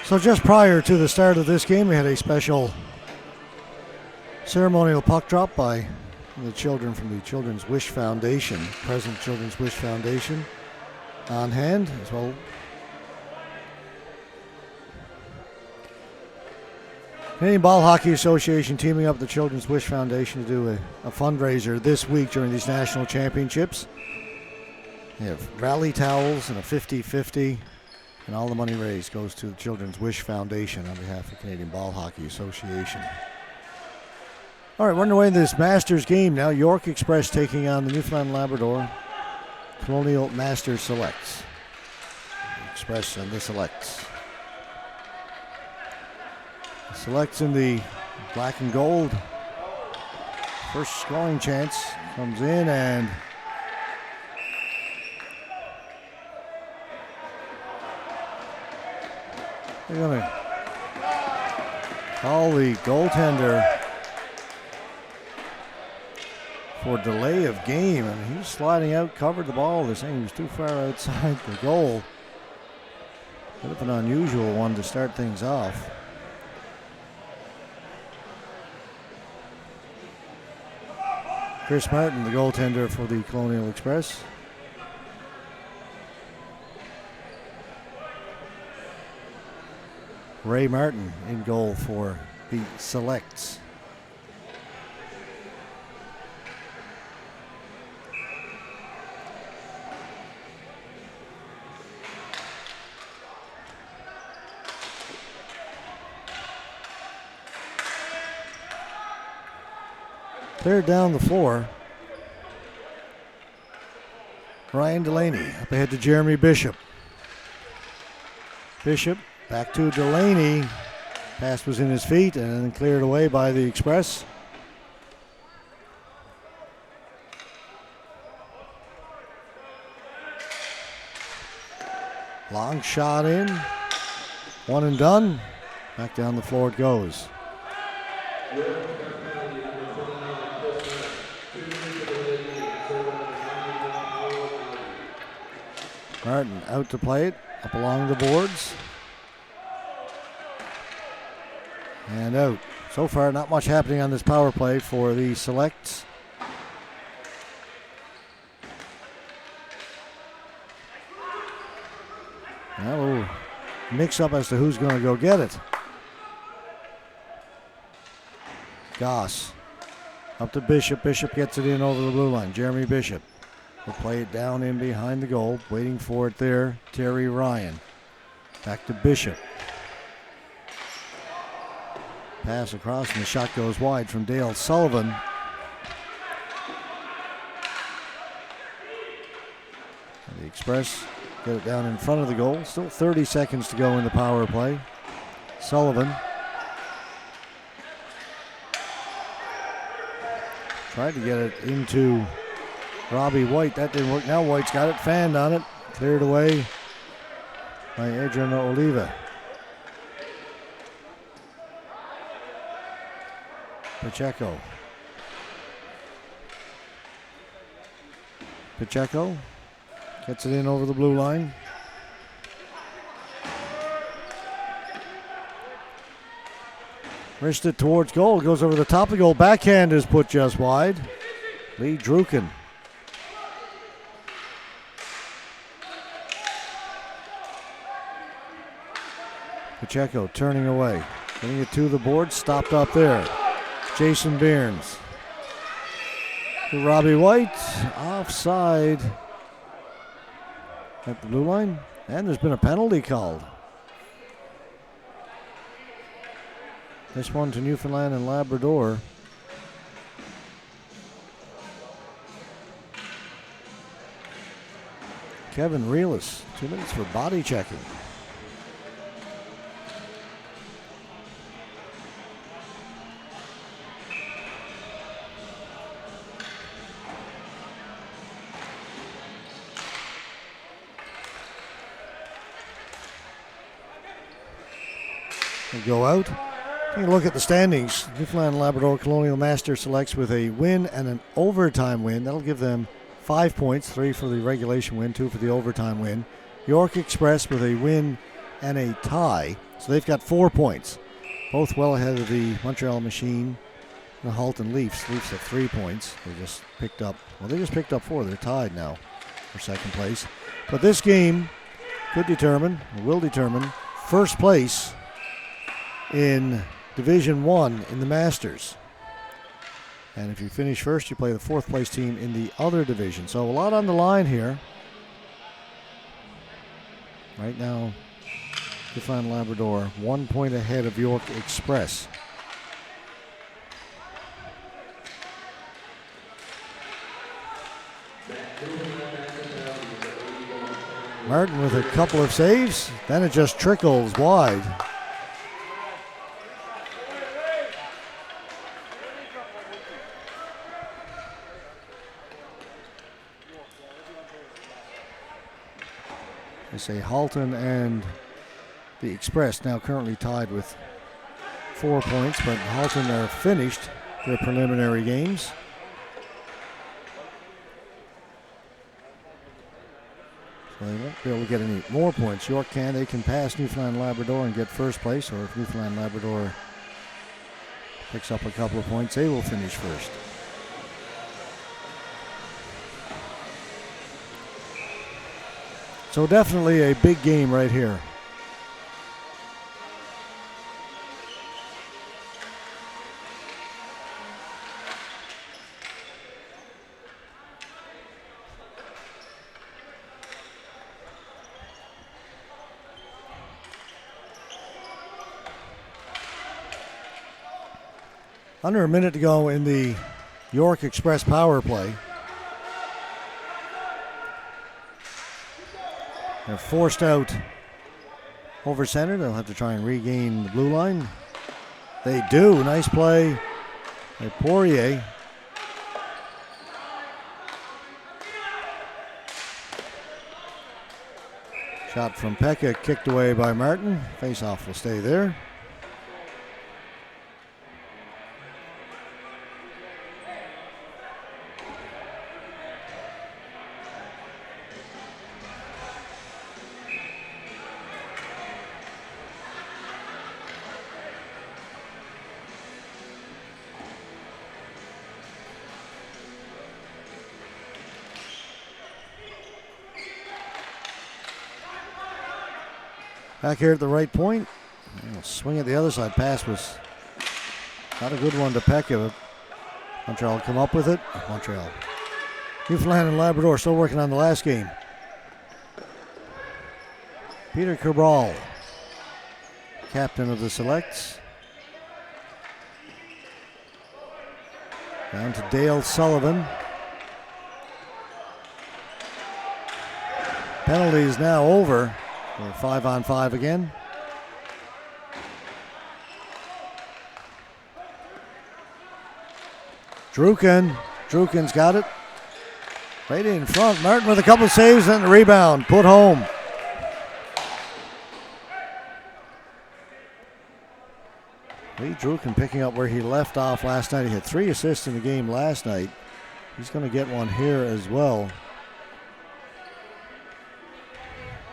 So just prior to the start of this game, we had a special ceremonial puck drop by the children from the Children's Wish Foundation, present Children's Wish Foundation, on hand as well. Canadian Ball Hockey Association teaming up with the Children's Wish Foundation to do a fundraiser this week during these national championships. They have rally towels and a 50-50. And all the money raised goes to the Children's Wish Foundation on behalf of the Canadian Ball Hockey Association. All right, we're underway in this Masters game now. York Express taking on the Newfoundland Labrador Colonial Masters Selects. The Express and the Selects. The Selects in the black and gold. First scoring chance comes in, and they're going to call the goaltender for delay of game. I mean, he was sliding out, covered the ball. They're saying he was too far outside the goal. Bit of an unusual one to start things off. Chris Martin, the goaltender for the Colonial Express. Ray Martin in goal for the Selects. Cleared down the floor. Ryan Delaney up ahead to Jeremy Bishop. Bishop back to Delaney. Pass was in his feet and then cleared away by the Express. Long shot in. One and done. Back down the floor it goes. Martin out to play it. Up along the boards. And out. So far, not much happening on this power play for the Selects. Now we'll mix up as to who's going to go get it. Goss up to Bishop. Bishop gets it in over the blue line. Jeremy Bishop will play it down in behind the goal. Waiting for it there, Terry Ryan. Back to Bishop. Pass across and the shot goes wide from Dale Sullivan. And the Express get it down in front of the goal. Still 30 seconds to go in the power play. Sullivan tried to get it into Robbie White. That didn't work. Now White's got it, fanned on it, cleared away by Adrian Oliva. Pacheco. Pacheco gets it in over the blue line. Wristed it towards goal, goes over the top of the goal. Backhand is put just wide. Lee Druken. Pacheco turning away. Getting it to the board, stopped up there. Jason Bearns. To Robbie White, offside at the blue line. And there's been a penalty called. This one to Newfoundland and Labrador. Kevin Reelis, 2 minutes for body checking. Go out. Take a look at the standings. Newfoundland Labrador Colonial Master Selects with a win and an overtime win. That'll give them 5 points, 3 for the regulation win, 2 for the overtime win. York Express with a win and a tie. So they've got 4 points, both well ahead of the Montreal Machine, the Halton Leafs. Leafs have 3 points. They just picked up 4. They're tied now for second place. But this game will determine first place in Division 1 in the Masters. And if you finish first, you play the 4th place team in the other division. So a lot on the line here. Right now, Newfoundland Labrador 1 point ahead of York Express. Martin with a couple of saves, then it just trickles wide. I say Halton and the Express now currently tied with 4 points, but Halton are finished their preliminary games. So they won't be able to get any more points. York can. They can pass Newfoundland Labrador and get first place, or if Newfoundland Labrador picks up a couple of points, they will finish first. So definitely a big game right here. Under a minute to go in the York Express power play. They're forced out over center. They'll have to try and regain the blue line. They do. Nice play by Poirier. Shot from Pekka, kicked away by Martin. Face-off will stay there. Back here at the right point. Swing at the other side. Pass was not a good one to Pekka. Montreal come up with it. Montreal. Newfoundland and Labrador still working on the last game. Peter Cabral, captain of the Selects. Down to Dale Sullivan. Penalty is now over. We're 5-on-5 again. Drukin's got it. Right in front. Martin with a couple of saves and the rebound. Put home. Lee Drukin picking up where he left off last night. He had 3 assists in the game last night. He's going to get one here as well.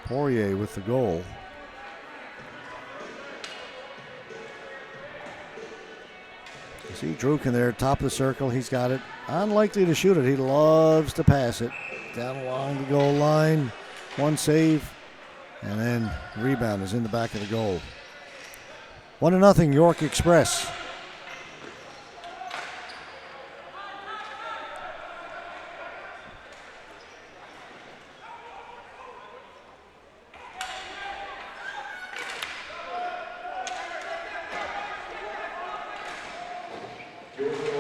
Poirier with the goal. You see Drukin there, top of the circle. He's got it. Unlikely to shoot it. He loves to pass it. Down along the goal line. One save. And then rebound is in the back of the goal. 1-0 York Express.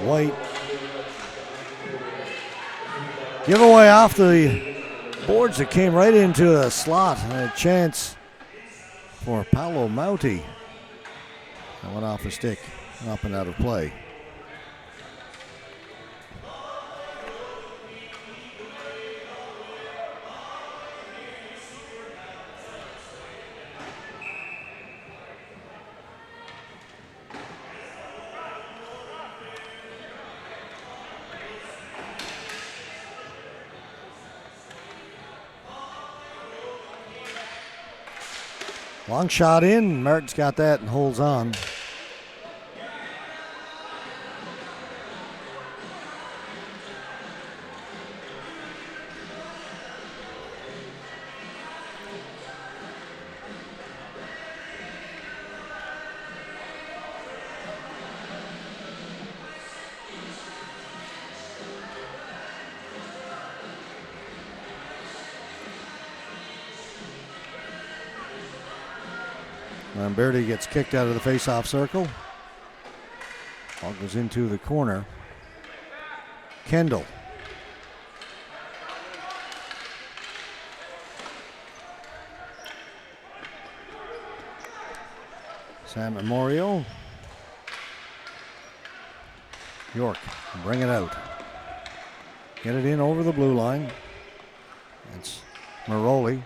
White. Giveaway off the boards that came right into a slot. And a chance for Paolo Mauti. That went off a stick, up and out of play. Long shot in. Mertens got that and holds on. Lamberti gets kicked out of the face-off circle. Ball goes into the corner. Kendall. San Memorial. York, bring it out. Get it in over the blue line. It's Maroli.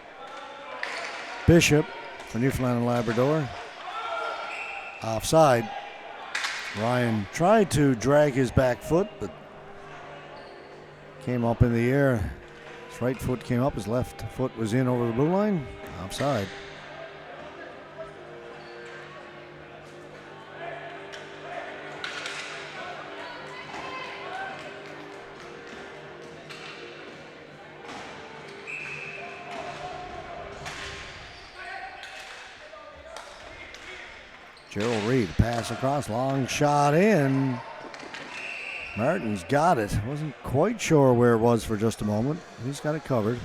Bishop for Newfoundland and Labrador. Offside. Ryan tried to drag his back foot, but came up in the air. His right foot came up, his left foot was in over the blue line. Offside. Gerald Reed, pass across, long shot in. Martin's got it. Wasn't quite sure where it was for just a moment. He's got it covered.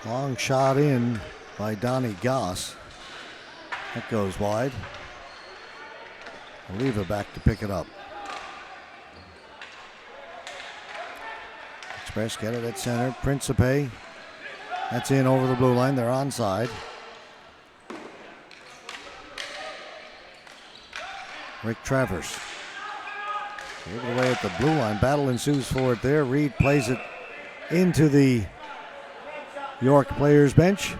Long shot in by Donnie Goss. That goes wide. Oliva back to pick it up. Express get it at center. Principe. That's in over the blue line. They're onside. Rick Travers. Gave it away at the blue line. Battle ensues for it there. Reed plays it into the York players bench.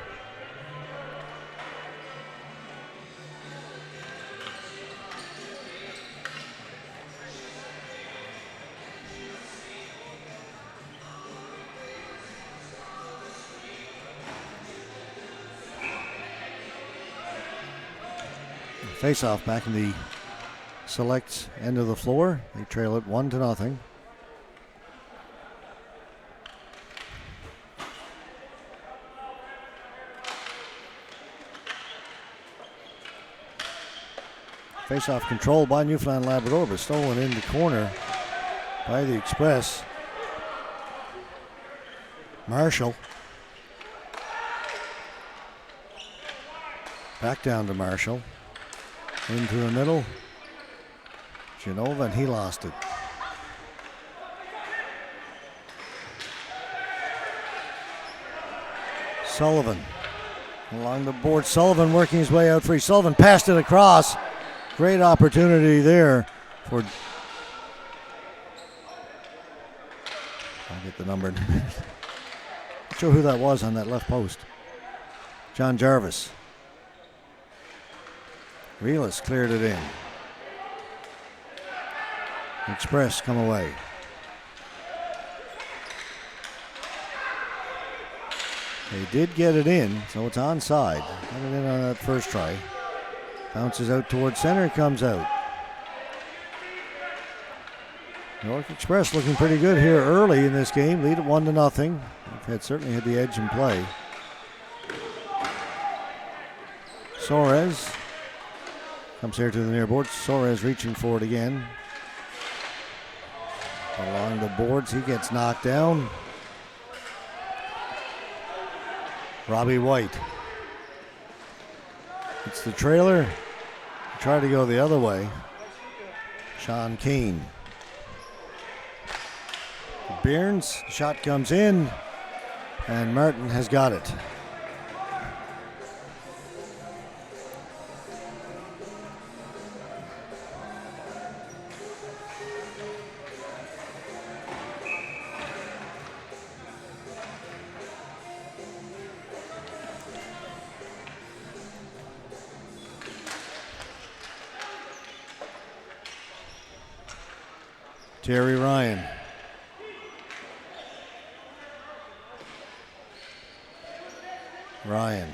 Face-off back in the Selects end of the floor. They trail it 1-0. Face-off controlled by Newfoundland Labrador, but stolen in the corner by the Express. Marshall. Back down to Marshall. Into the middle. Genova, and he lost it. Sullivan along the board. Sullivan working his way out free. Sullivan passed it across. Great opportunity there for. I'll get the number in a minute. Not sure who that was on that left post. John Jarvis. Reelis cleared it in. Express come away. They did get it in, so it's onside. Got it in on that first try. Bounces out towards center, comes out. York Express looking pretty good here early in this game. Lead at 1-0. They've certainly had the edge in play. Soares comes here to the near board. Soares reaching for it again. Along the boards, he gets knocked down. Robbie White. It's the trailer. Try to go the other way. Sean Keane. Bearns, shot comes in, and Martin has got it. Terry Ryan. Ryan.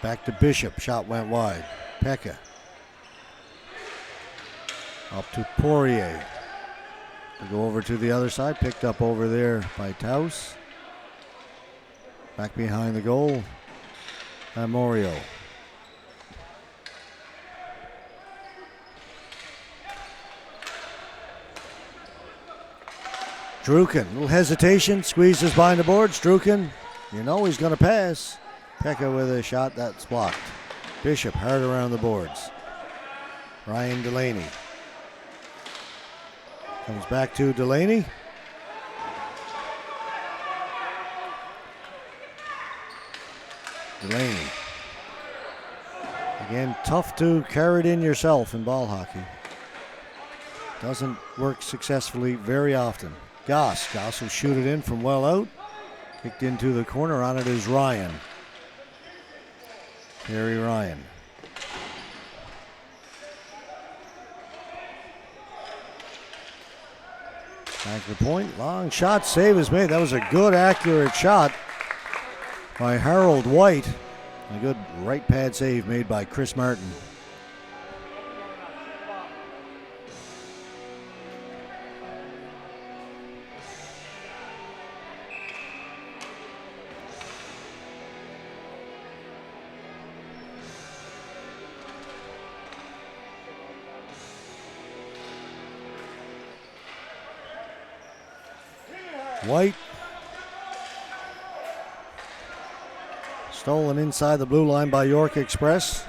Back to Bishop. Shot went wide. Pekka. Up to Poirier. We go over to the other side. Picked up over there by Taus. Back behind the goal. Amorio. Druken, little hesitation, squeezes behind the boards. Druken, you know he's going to pass. Pekka with a shot that's blocked. Bishop hard around the boards. Ryan Delaney. Comes back to Delaney. Delaney. Again, tough to carry it in yourself in ball hockey. Doesn't work successfully very often. Goss will shoot it in from well out. Kicked into the corner. On it is Ryan. Terry Ryan. Back to the point. Long shot. Save is made. That was a good, accurate shot by Harold White. A good right pad save made by Chris Martin. White. Stolen inside the blue line by York Express.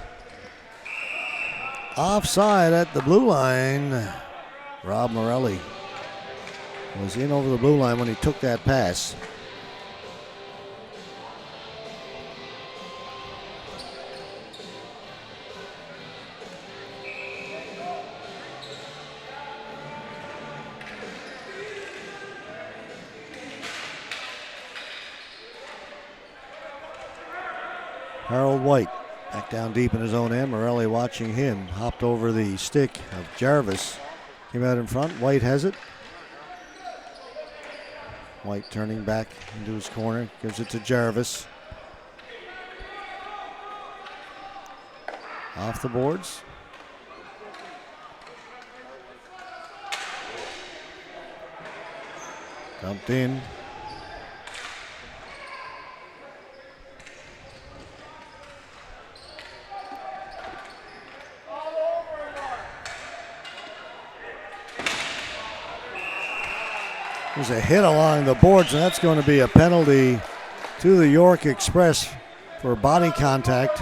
Offside at the blue line. Rob Morelli was in over the blue line when he took that pass. Harold White back down deep in his own end. Morelli watching him. Hopped over the stick of Jarvis. Came out in front. White has it. White turning back into his corner. Gives it to Jarvis. Off the boards. Dumped in. There's a hit along the boards, and that's going to be a penalty to the York Express for body contact.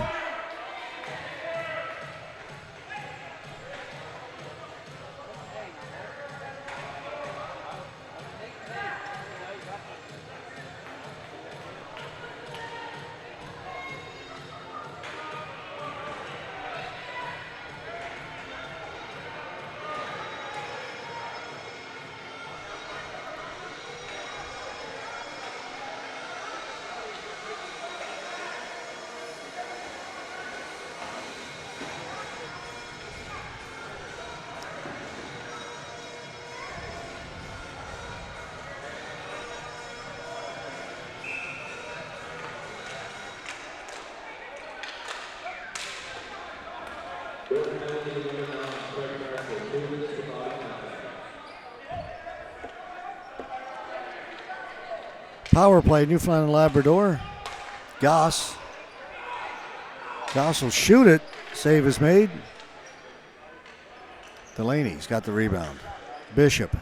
Power play, Newfoundland and Labrador. Goss will shoot it. Save is made. Delaney's got the rebound. Bishop.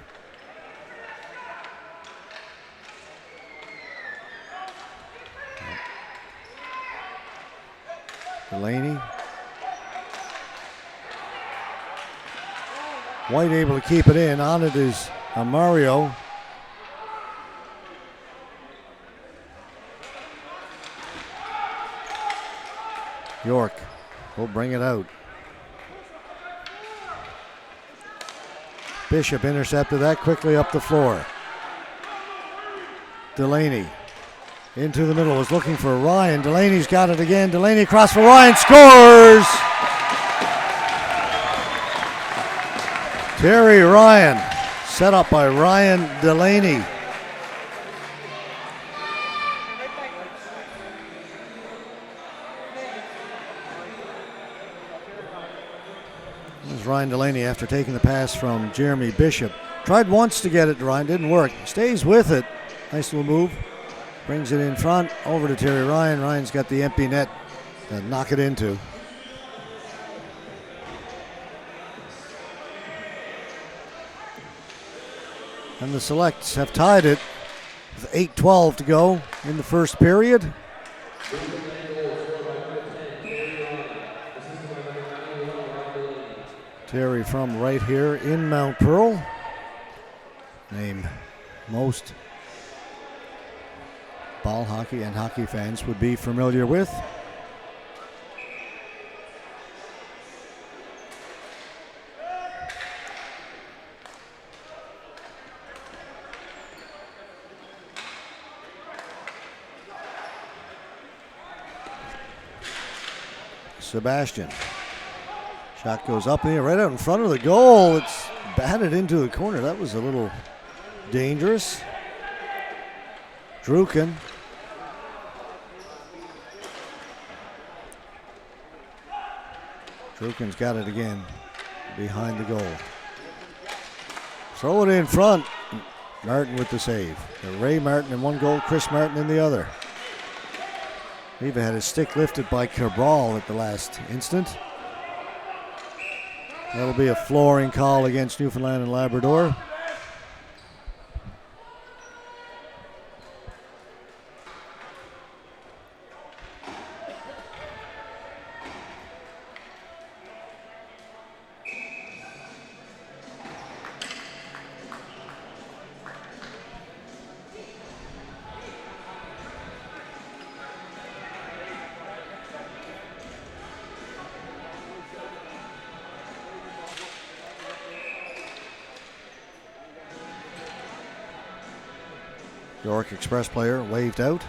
Delaney. White able to keep it in. On it is Mario. York will bring it out. Bishop intercepted that quickly up the floor. Delaney into the middle, was looking for Ryan. Delaney's got it again. Delaney across for Ryan, scores! Terry Ryan, set up by Ryan Delaney. This is Ryan Delaney after taking the pass from Jeremy Bishop. Tried once to get it to Ryan, didn't work. Stays with it. Nice little move. Brings it in front, over to Terry Ryan. Ryan's got the empty net to knock it into. And the Selects have tied it with 8:12 to go in the first period. Terry from right here in Mount Pearl. Name most ball hockey and hockey fans would be familiar with. Sebastian. Shot goes up there, right out in front of the goal. It's batted into the corner. That was a little dangerous. Druken. Druken's got it again behind the goal. Throw it in front. Martin with the save. Ray Martin in one goal, Chris Martin in the other. Even had his stick lifted by Cabral at the last instant. That'll be a flooring call against Newfoundland and Labrador. York Express player waved out.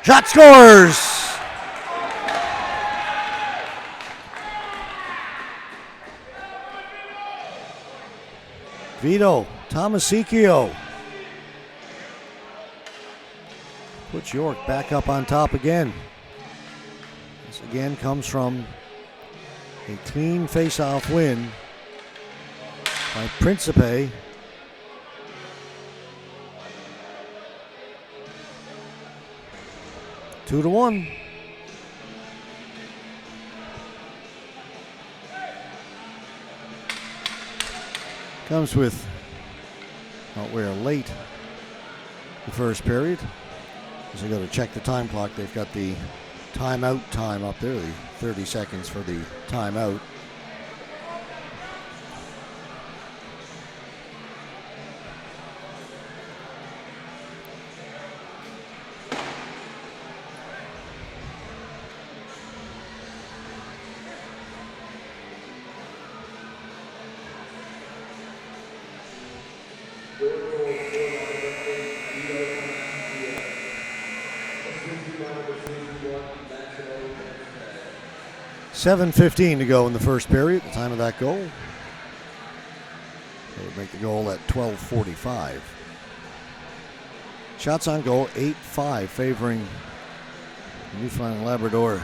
Shot scores! Vito Tomasicchio puts York back up on top again. This again comes from a clean face-off win by Principe. Two to one. Comes with, well, we're late the first period. As I go to check the time clock, they've got the timeout time up there, the 30 seconds for the timeout. $7:15 to go in the first period, the time of that goal. They would make the goal at 12:45. Shots on goal, 8-5, favoring the Newfoundland and Labrador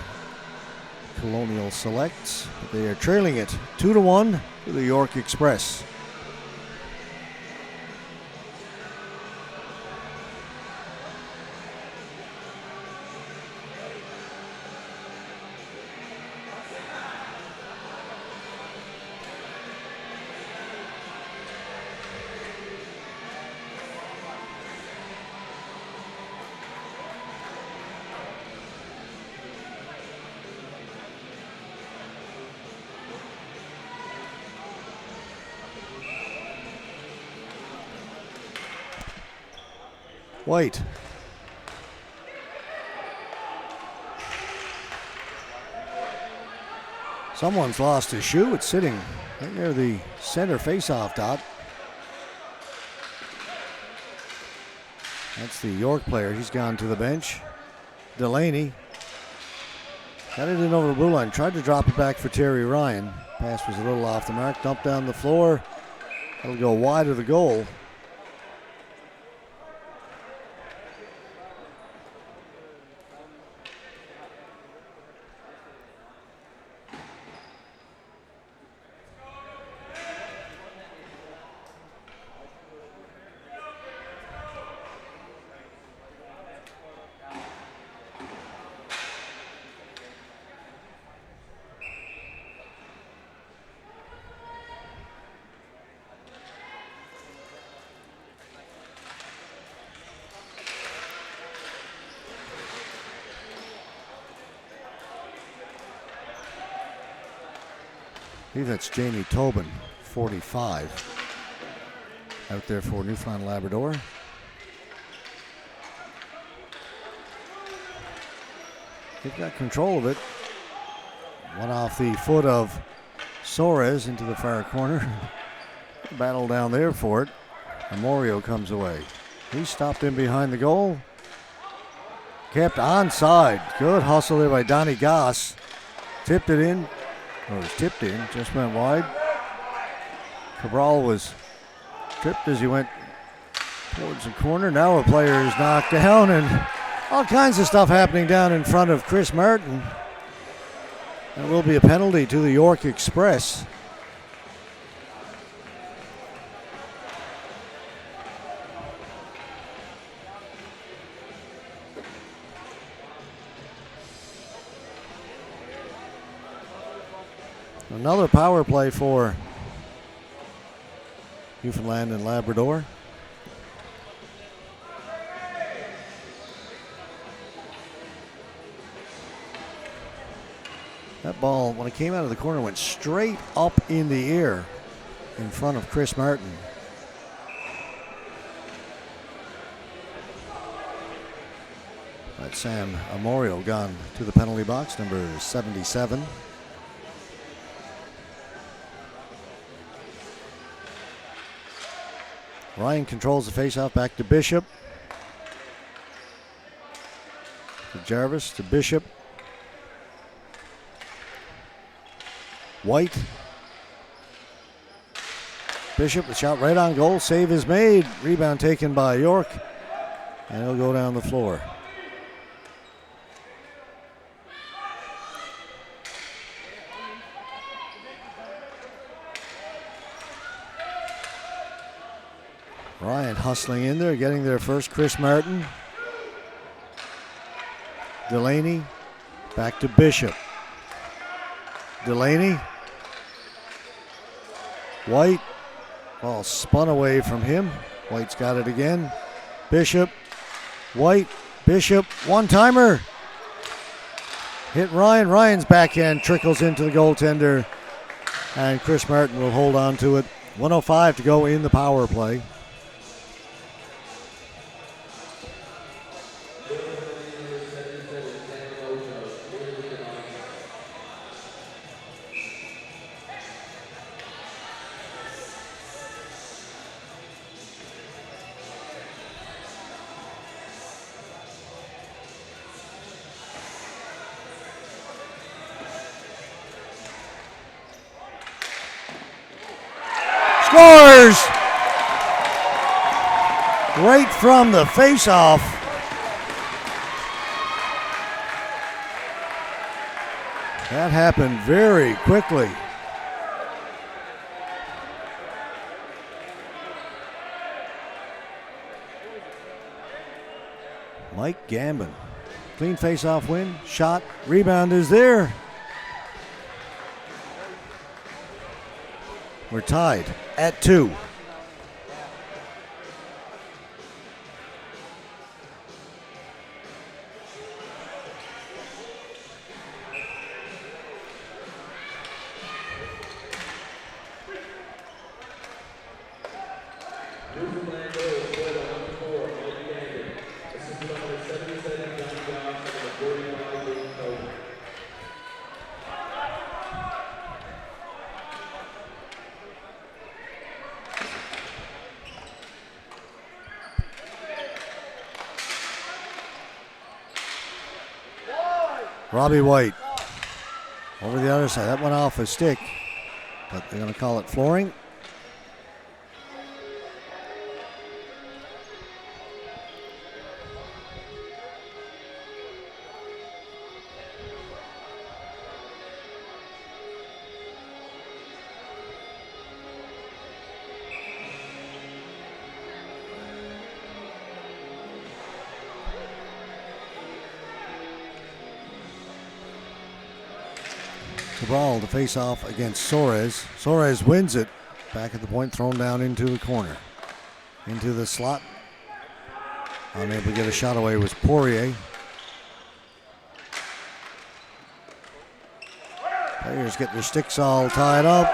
Colonial Selects. But they are trailing it 2-1 to the York Express. White. Someone's lost his shoe. It's sitting right near the center face-off dot. That's the York player. He's gone to the bench. Delaney got it in over the blue line. Tried to drop it back for Terry Ryan. Pass was a little off the mark. Dumped down the floor. That'll go wide of the goal. I believe that's Jamie Tobin, 45, out there for Newfoundland Labrador. They've got control of it. One off the foot of Soares into the far corner. Battle down there for it. Amorio comes away. He stopped in behind the goal. Kept onside. Good hustle there by Donnie Goss. Tipped it in. Or was tipped in, just went wide. Cabral was tripped as he went towards the corner. Now a player is knocked down, and all kinds of stuff happening down in front of Chris Martin. There will be a penalty to the York Express. Another power play for Newfoundland and Labrador. That ball, when it came out of the corner, went straight up in the air in front of Chris Martin. That's Sam Amorio gone to the penalty box, number 77. Ryan controls the faceoff back to Bishop. To Jarvis, to Bishop. White. Bishop, the shot right on goal. Save is made. Rebound taken by York. And it'll go down the floor. Ryan hustling in there, getting there first. Chris Martin. Delaney. Back to Bishop. Delaney. White. Ball spun away from him. White's got it again. Bishop. White. Bishop. One-timer. Hit Ryan. Ryan's backhand trickles into the goaltender. And Chris Martin will hold on to it. 1:05 to go in the power play. Scores! Right from the face-off. That happened very quickly. Mike Gambon. Clean face-off win. Shot. Rebound is there. We're tied at 2. Robbie White over the other side. That went off a stick, but they're going to call it flooring. Cabral to face off against Soares. Soares wins it. Back at the point, thrown down into the corner. Into the slot. Unable to get a shot away was Poirier. Players get their sticks all tied up.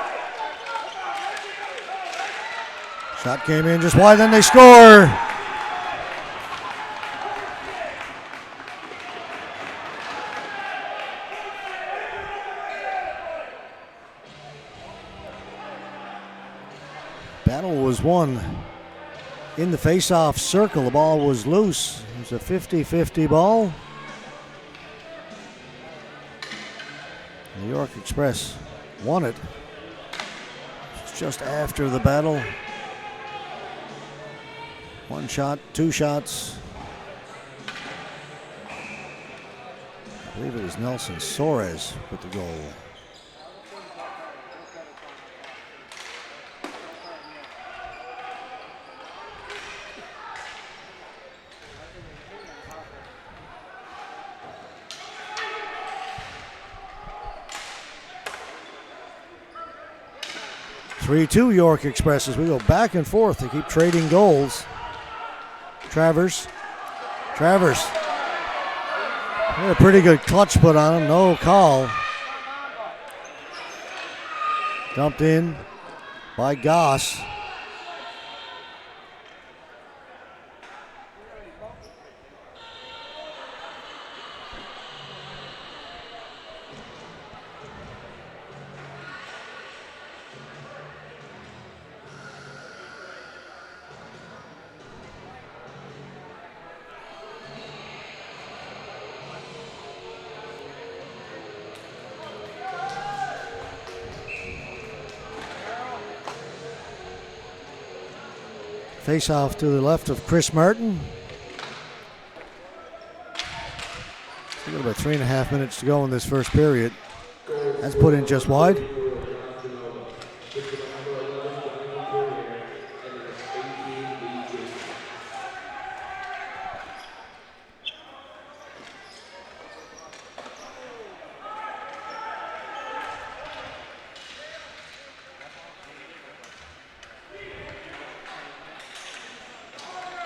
Shot came in just wide, then they score. Battle was won in the face-off circle. The ball was loose. It was a 50-50 ball. New York Express won it. It's just after the battle. One shot, two shots. I believe it was Nelson Soares with the goal. Three-two York Express as we go back and forth. They keep trading goals. Travers. A pretty good clutch put on him. No call. Dumped in by Goss. Face off to the left of Chris Martin. We've got about 3.5 minutes to go in this first period. That's put in just wide.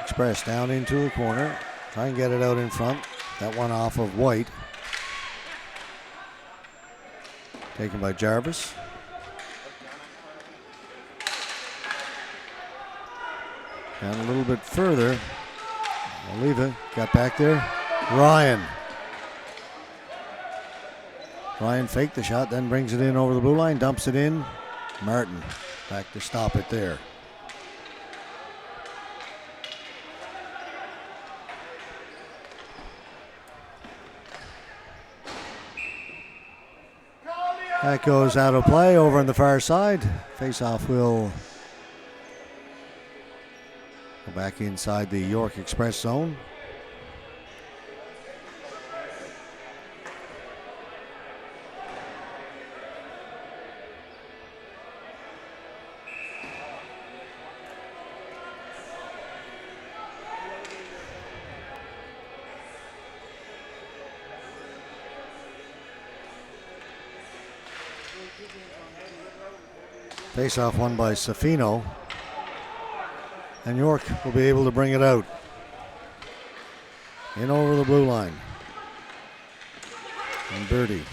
Express down into the corner. Try and get it out in front. That one off of White. Taken by Jarvis. Down a little bit further. Oliva got back there. Ryan faked the shot, then brings it in over the blue line, dumps it in. Martin back to stop it there. That goes out of play over on the far side. Face-off will go back inside the York Express zone. Face-off won by Safino. And York will be able to bring it out. In over the blue line. And Birdie.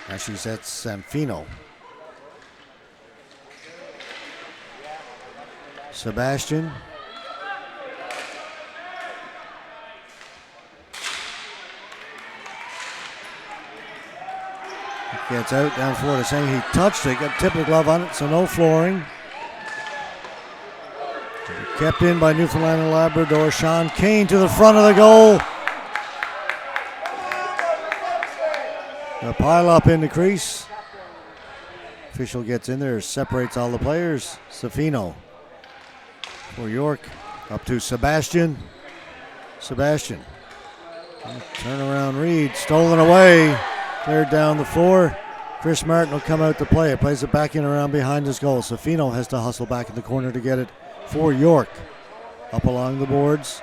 Actually, that's Samfino. Sebastian. Gets out down forward, saying he touched it, got tip of the glove on it, so no flooring. Kept in by Newfoundland and Labrador. Sean Kane to the front of the goal. A pile up in the crease. Official gets in there, separates all the players. Safino for York. Up to Sebastian. Sebastian. Turnaround read. Stolen away. Cleared down the floor. Chris Martin will come out to play it. Plays it back in around behind his goal. Safino has to hustle back in the corner to get it for York. Up along the boards.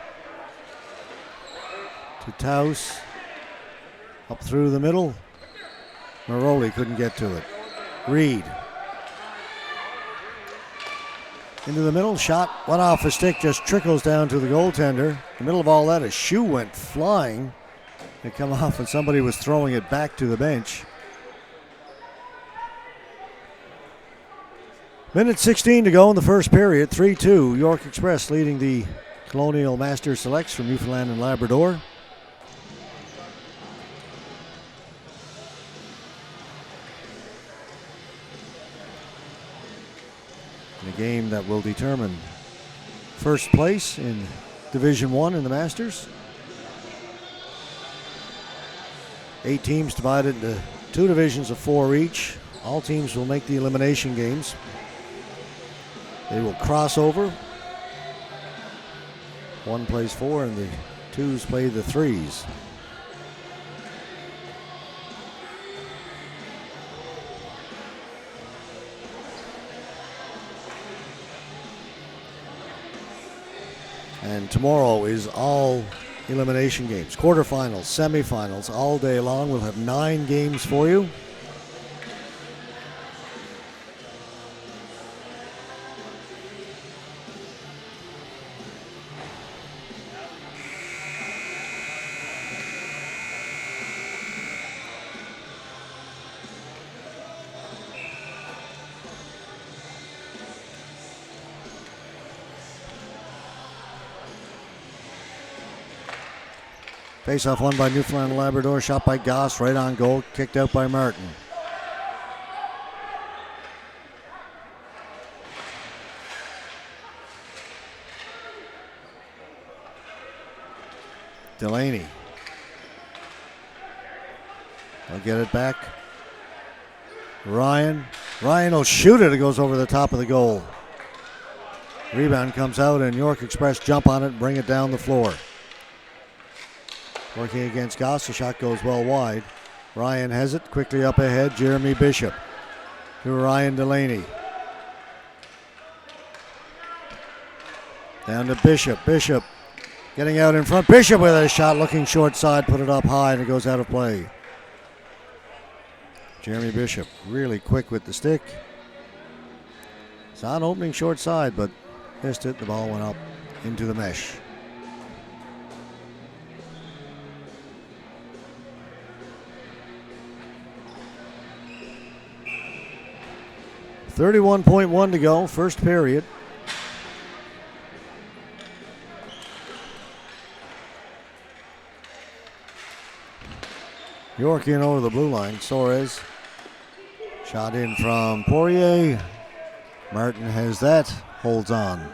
To Taus. Up through the middle. Maroli couldn't get to it. Reed. Into the middle. Shot went off a stick. Just trickles down to the goaltender. In the middle of all that, a shoe went flying. It come off and somebody was throwing it back to the bench. Minute 16 to go in the first period. 3-2. York Express leading the Colonial Master Selects from Newfoundland and Labrador. In a game that will determine first place in Division 1 in the Masters. 8 teams divided into 2 divisions of 4 each. All teams will make the elimination games. They will cross over. 1 plays 4 and the 2s play the 3s. And tomorrow is all elimination games. Quarterfinals, semifinals, all day long. We'll have 9 games for you. Face-off won by Newfoundland and Labrador. Shot by Goss, right on goal. Kicked out by Martin. Delaney. They'll get it back. Ryan. Ryan will shoot it. It goes over the top of the goal. Rebound comes out and York Express jump on it and bring it down the floor. Working against Goss, the shot goes well wide. Ryan has it, quickly up ahead, Jeremy Bishop to Ryan Delaney. Down to Bishop, Bishop getting out in front. Bishop with a shot, looking short side, put it up high and it goes out of play. Jeremy Bishop really quick with the stick. It's on opening short side, but missed it, the ball went up into the mesh. 31.1 to go, first period. York in over the blue line. Soares. Shot in from Poirier. Martin has that. Holds on.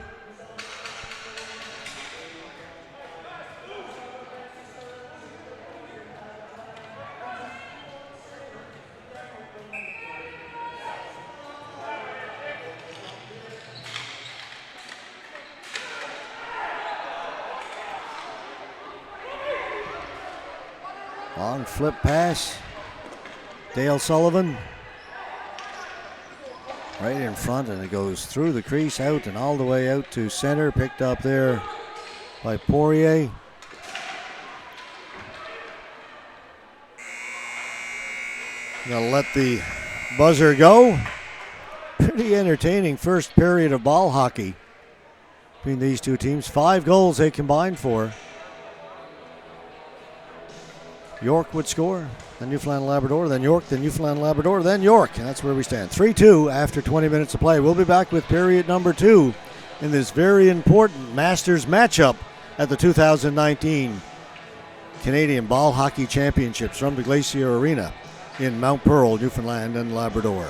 Long flip pass. Dale Sullivan. Right in front, and it goes through the crease, out and all the way out to center. Picked up there by Poirier. Gonna let the buzzer go. Pretty entertaining first period of ball hockey between these two teams. 5 goals they combined for. York would score, then Newfoundland Labrador, then York, then Newfoundland Labrador, then York. And that's where we stand. 3-2 after 20 minutes of play. We'll be back with period number 2 in this very important Masters matchup at the 2019 Canadian Ball Hockey Championships from the Glacier Arena in Mount Pearl, Newfoundland and Labrador.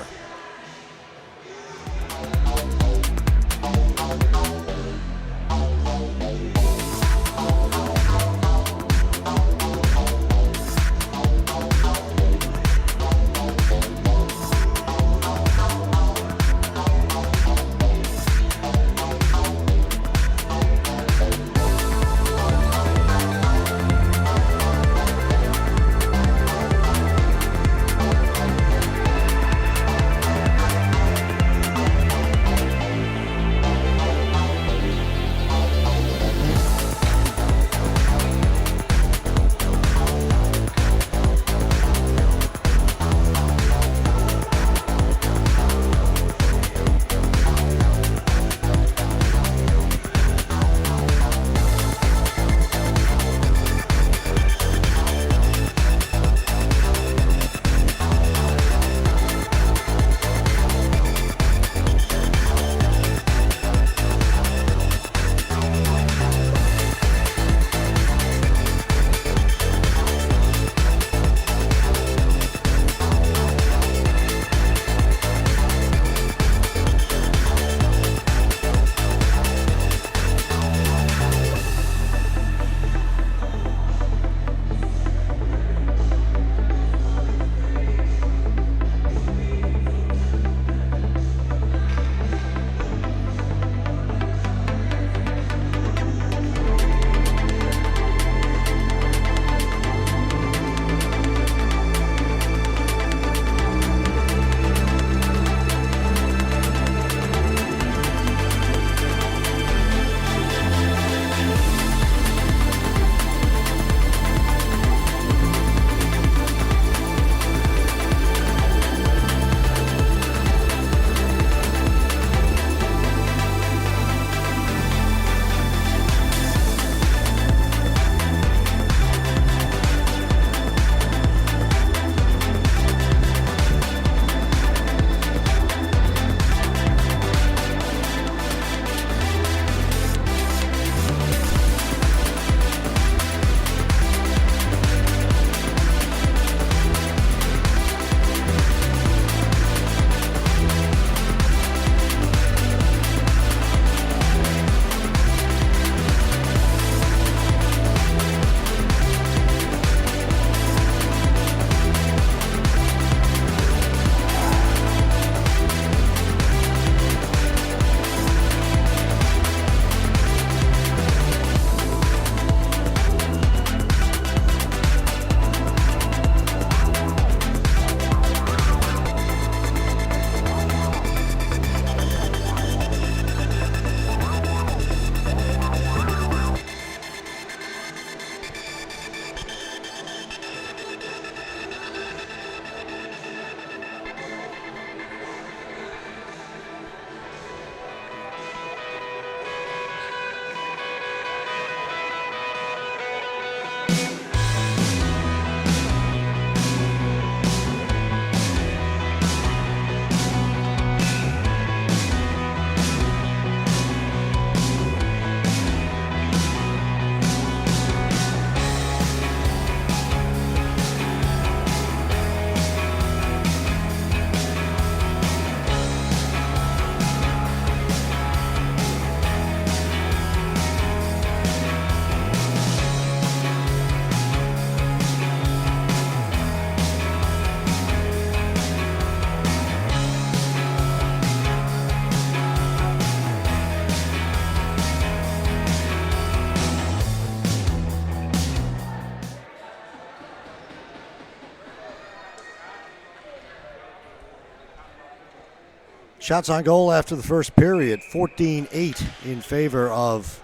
Shots on goal after the first period, 14-8 in favor of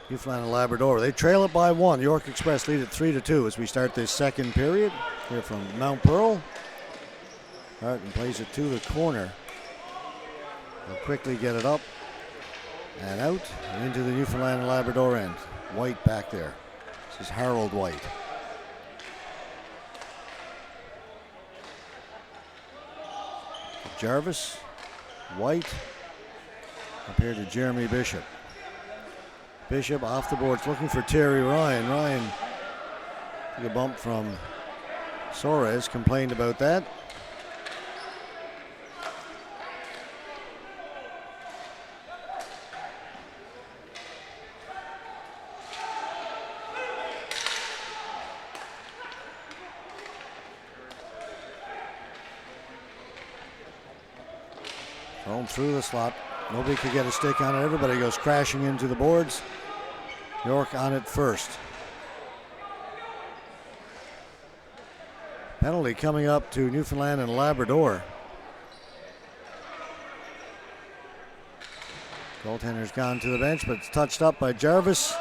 Newfoundland and Labrador. They trail it by 1. York Express lead at 3-2 as we start this second period. Here from Mount Pearl. Martin plays it to the corner. They'll quickly get it up and out and into the Newfoundland and Labrador end. White back there. This is Harold White. Jarvis, White, up here to Jeremy Bishop. Bishop off the boards looking for Terry Ryan. Ryan took a bump from Soares, complained about that. Thrown through the slot. Nobody could get a stick on it. Everybody goes crashing into the boards. York on it first. Penalty coming up to Newfoundland and Labrador. Goaltender's gone to the bench, but it's touched up by Jarvis.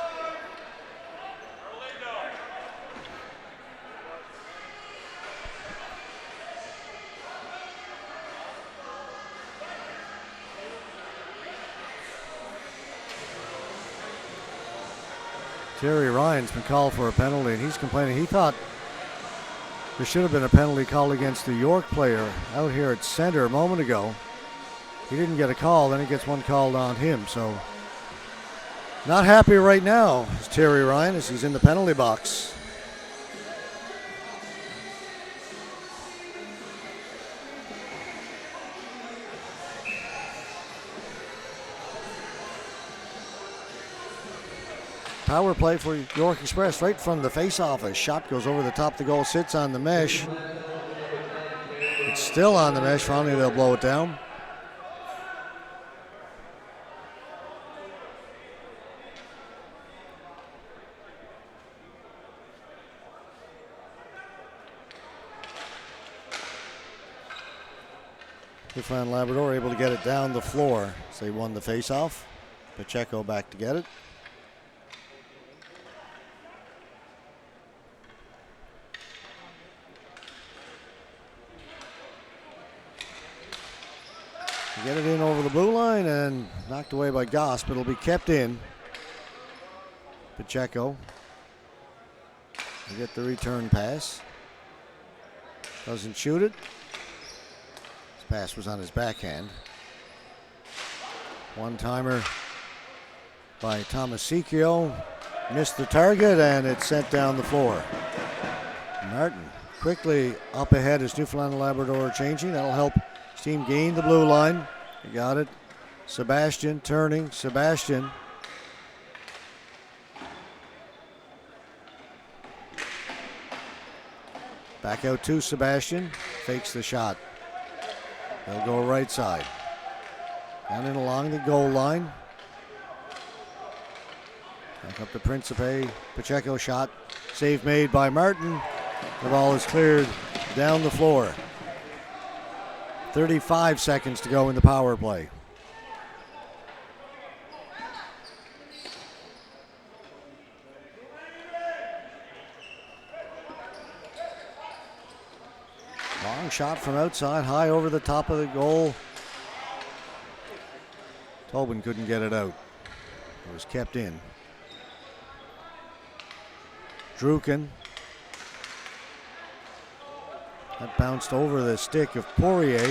Terry Ryan's been called for a penalty, and he's complaining. He thought there should have been a penalty called against the York player out here at center a moment ago. He didn't get a call, then he gets one called on him. So not happy right now is Terry Ryan as he's in the penalty box. Power play for York Express right from the face-off. A shot goes over the top of the goal, sits on the mesh. It's still on the mesh. Finally, they'll blow it down. Newfoundland Labrador able to get it down the floor as they won the face-off. Pacheco back to get it. Get it in over the blue line and knocked away by Goss, but it'll be kept in. Pacheco will get the return pass. Doesn't shoot it. His pass was on his backhand. One-timer by Tomasicchio. Missed the target and it's sent down the floor. Martin quickly up ahead as Newfoundland and Labrador are changing. That'll help his team gain the blue line. You got it. Sebastian turning. Sebastian. Back out to Sebastian. Fakes the shot. They'll go right side. Down and along the goal line. Back up to Principe. Pacheco shot. Save made by Martin. The ball is cleared down the floor. 35 seconds to go in the power play. Long shot from outside, high over the top of the goal. Tobin couldn't get it out. It was kept in. Druken. That bounced over the stick of Poirier.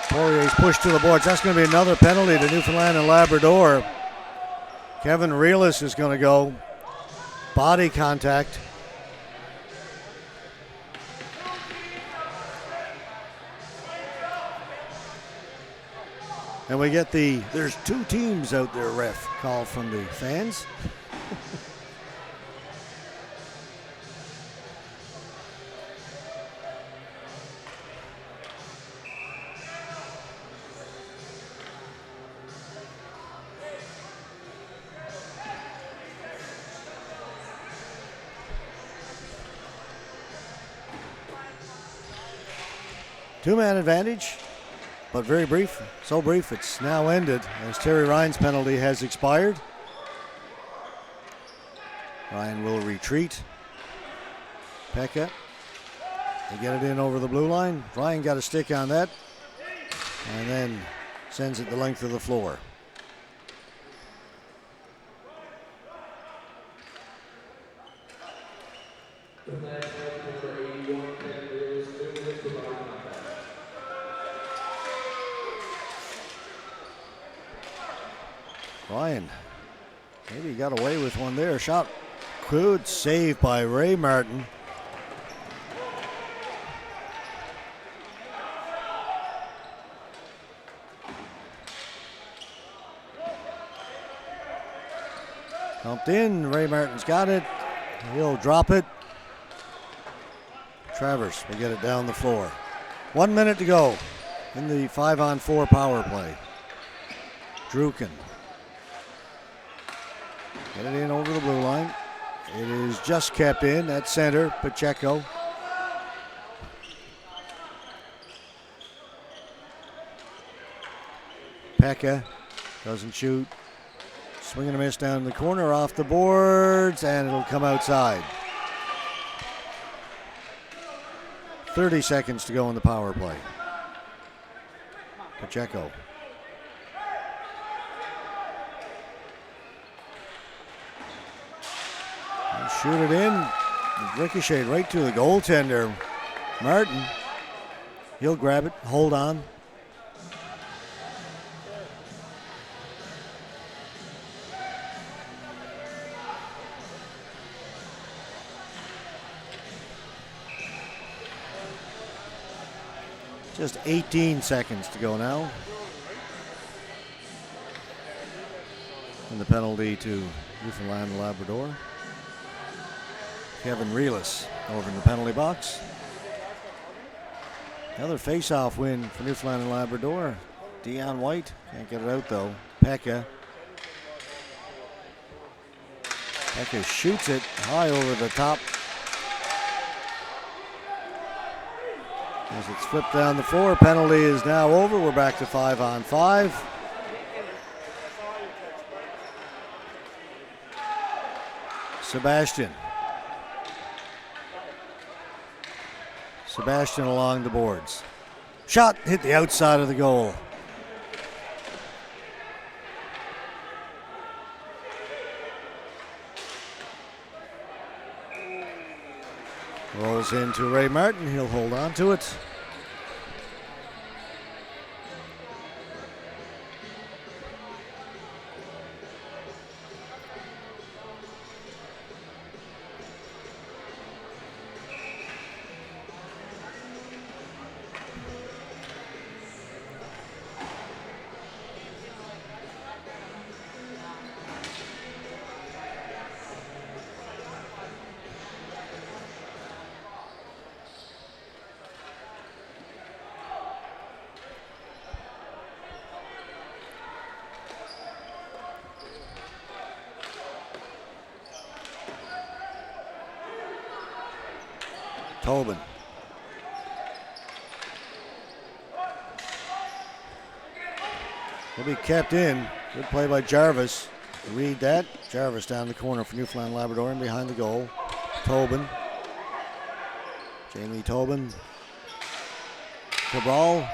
Poirier's pushed to the boards. That's going to be another penalty to Newfoundland and Labrador. Kevin Reelis is going to go. Body contact. And we get there's two teams out there ref call from the fans. Two-man advantage. but very brief. So brief it's now ended as Terry Ryan's penalty has expired. Ryan will retreat. Pekka. They get it in over the blue line. Ryan got a stick on that and then sends it the length of the floor. Ryan, maybe he got away with one there. Shot, good save by Ray Martin. Pumped in, Ray Martin's got it. He'll drop it. Travers will get it down the floor. 1 minute to go in the 5-on-4 power play. Druken. Get it in over the blue line. It is just kept in at center. Pacheco. Pekka doesn't shoot. Swing and a miss down the corner off the boards, and it'll come outside. 30 seconds to go in the power play. Pacheco. He'll shoot it in. Ricochet right to the goaltender. Martin. He'll grab it, hold on. Just 18 seconds to go now. And the penalty to Newfoundland and Labrador. Kevin Reelis over in the penalty box. Another face-off win for Newfoundland and Labrador. Dion White can't get it out though. Pekka. Pekka shoots it high over the top. As it's flipped down the floor, penalty is now over. We're back to 5-on-5. Sebastian along the boards. Shot hit the outside of the goal. Rolls into Ray Martin. He'll hold on to it. Tobin. Will be kept in. Good play by Jarvis. Read that. Jarvis down the corner for Newfoundland Labrador and behind the goal. Tobin. Jamie Tobin. Cabral.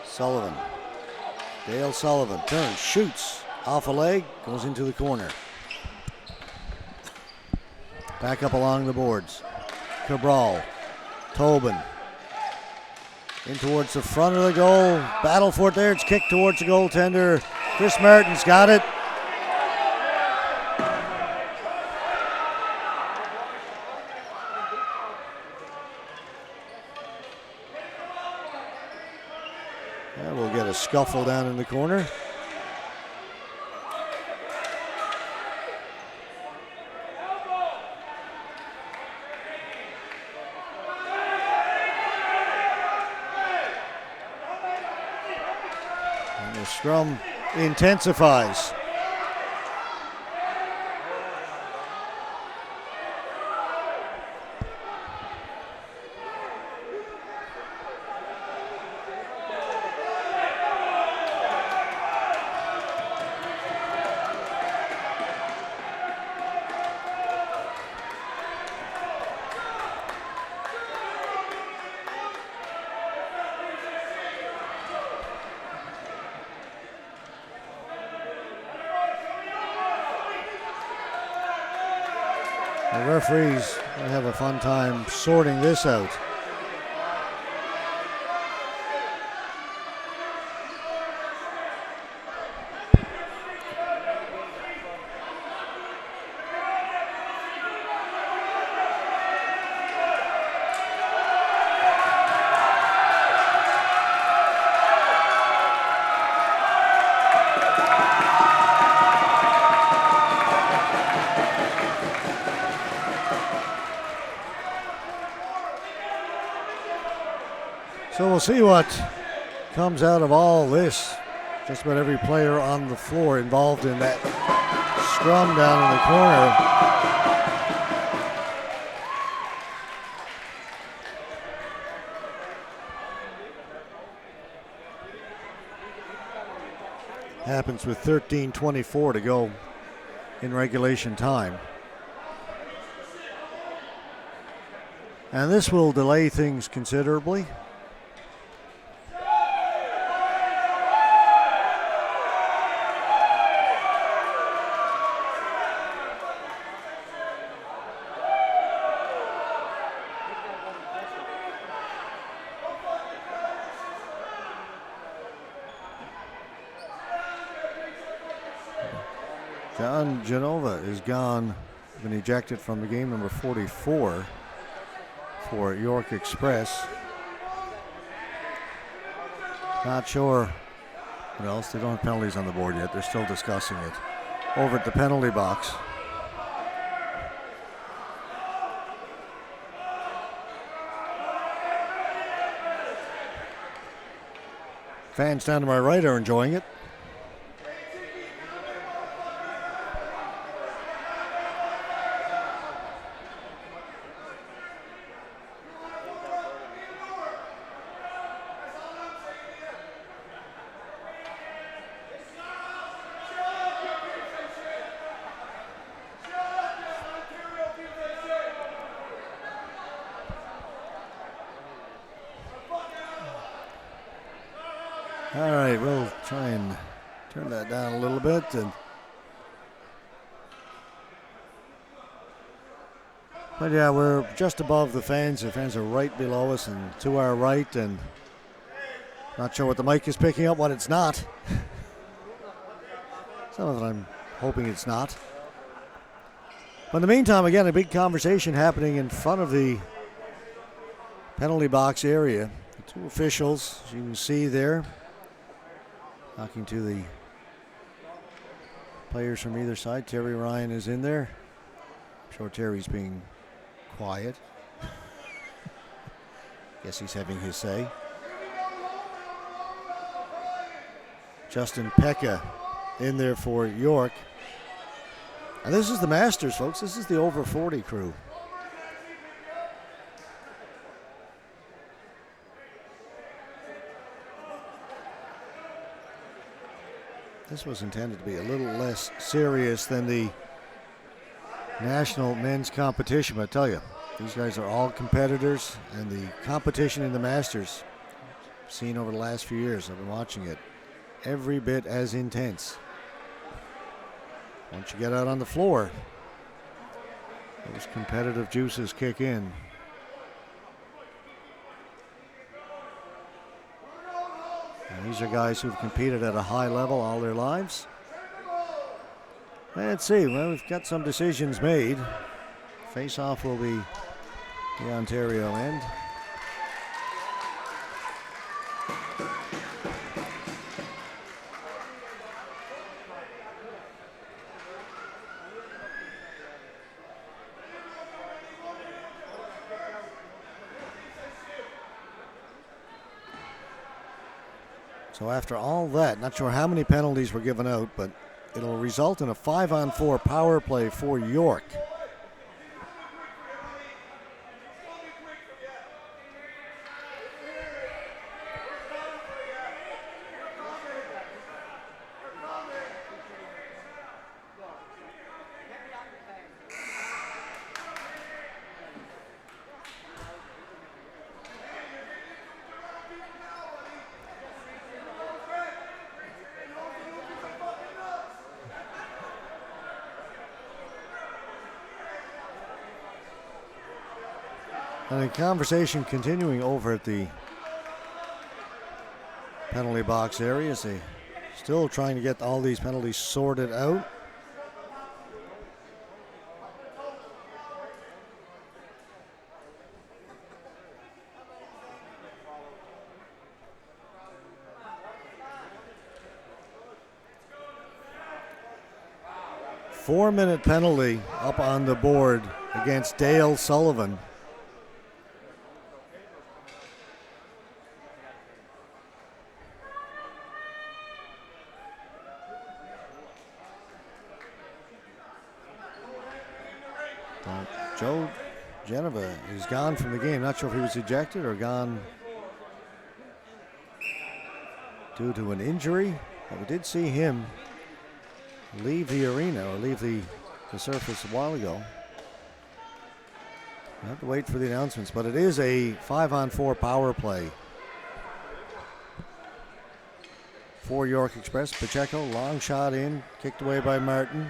Sullivan. Dale Sullivan turns, shoots off a leg, goes into the corner. Back up along the boards. Cabral, Tobin, in towards the front of the goal. Battle for it there. It's kicked towards the goaltender. Chris Martin's got it. And we'll get a scuffle down in the corner. And the scrum intensifies. The referees will have a fun time sorting this out. So we'll see what comes out of all this. Just about every player on the floor involved in that scrum down in the corner. Happens with 13:24 to go in regulation time. And this will delay things considerably. John Genova is gone, been ejected from the game, number 44 for York Express. Not sure what else. They don't have penalties on the board yet. They're still discussing it over at the penalty box. Fans down to my right are enjoying it. All right, we'll try and turn that down a little bit. But yeah, we're just above the fans. The fans are right below us and to our right, and not sure what the mic is picking up, what it's not. Some of it I'm hoping it's not. But in the meantime, again, a big conversation happening in front of the penalty box area. The two officials, as you can see there, talking to the players from either side. Terry Ryan is in there. I'm sure Terry's being quiet. Guess he's having his say. Justin Pekka in there for York. And this is the Masters, folks. This is the over 40 crew. This was intended to be a little less serious than the national men's competition, but I tell you, these guys are all competitors, and the competition in the Masters, seen over the last few years, I've been watching it, every bit as intense. Once you get out on the floor, those competitive juices kick in. And these are guys who've competed at a high level all their lives. Let's see. Well, we've got some decisions made. Face-off will be the Ontario end. So after all that, not sure how many penalties were given out, but it'll result in a 5-on-4 power play for York. And the conversation continuing over at the penalty box area as they still trying to get all these penalties sorted out. Four-minute penalty up on the board against Dale Sullivan. Joe Geneva is gone from the game. Not sure if he was ejected or gone due to an injury, but we did see him leave the arena or leave the surface a while ago. We have to wait for the announcements, but it is a 5-on-4 power play for York Express. Pacheco, long shot in, kicked away by Martin.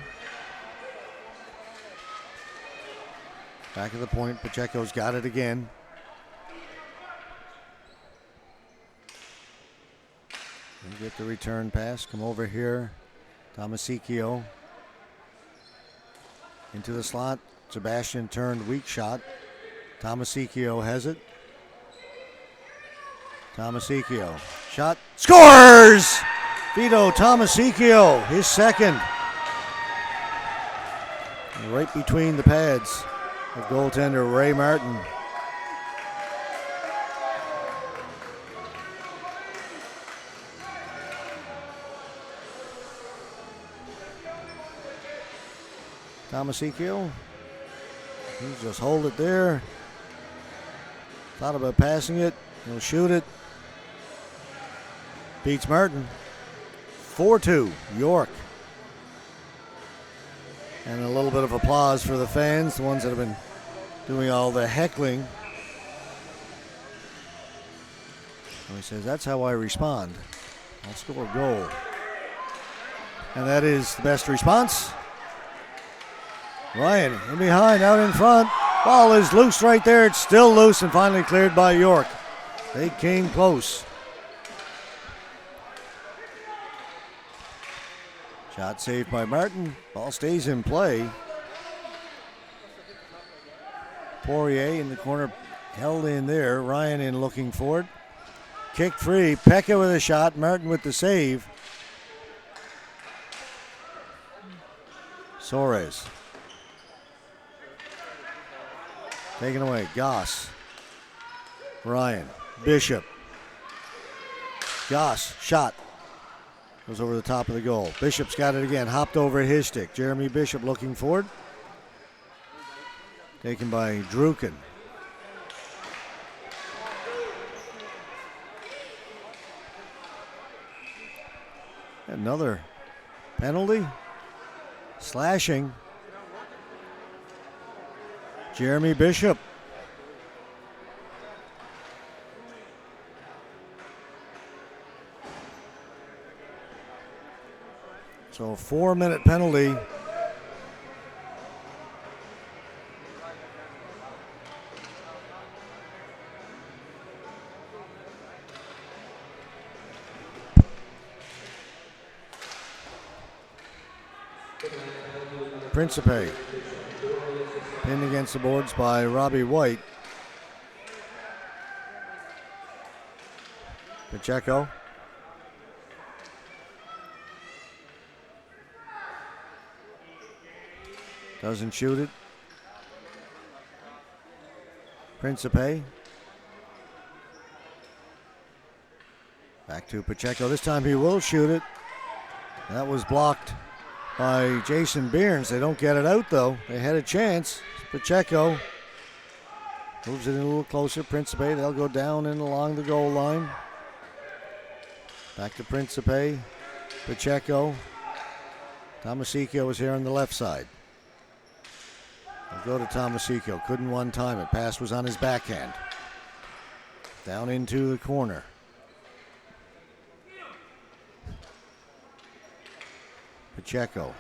Back of the point, Pacheco's got it again. We get the return pass, come over here. Tomasicchio into the slot. Sebastian turned, weak shot. Tomasicchio has it. Tomasicchio, shot, scores! Vito Tomasicchio, his second. Right between the pads of goaltender Ray Martin. Tomasicchio, he'll just hold it there. Thought about passing it, he'll shoot it. Beats Martin. 4-2, York. And a little bit of applause for the fans, the ones that have been doing all the heckling. So he says, that's how I respond. I'll score a goal. And that is the best response. Ryan in behind, out in front. Ball is loose right there. It's still loose and finally cleared by York. They came close. Shot saved by Martin. Ball stays in play. Poirier in the corner, held in there. Ryan in looking for it. Kick free. Pekka with a shot. Martin with the save. Soares. Taken away. Goss. Ryan. Bishop. Goss. Shot. Goes over the top of the goal. Bishop's got it again. Hopped over at his stick. Jeremy Bishop looking for it. Taken by Druken. Another penalty. Slashing. Jeremy Bishop. So a 4-minute penalty. Principe. Pinned against the boards by Robbie White. Pacheco. Doesn't shoot it. Principe. Back to Pacheco. This time he will shoot it. That was blocked by Jason Behrens. They don't get it out though. They had a chance. Pacheco moves it in a little closer. Principe, they'll go down and along the goal line. Back to Principe. Pacheco. Tomasicchio is here on the left side. They'll go to Tomasicchio. Couldn't one time it. Pass was on his backhand. Down into the corner. Pacheco.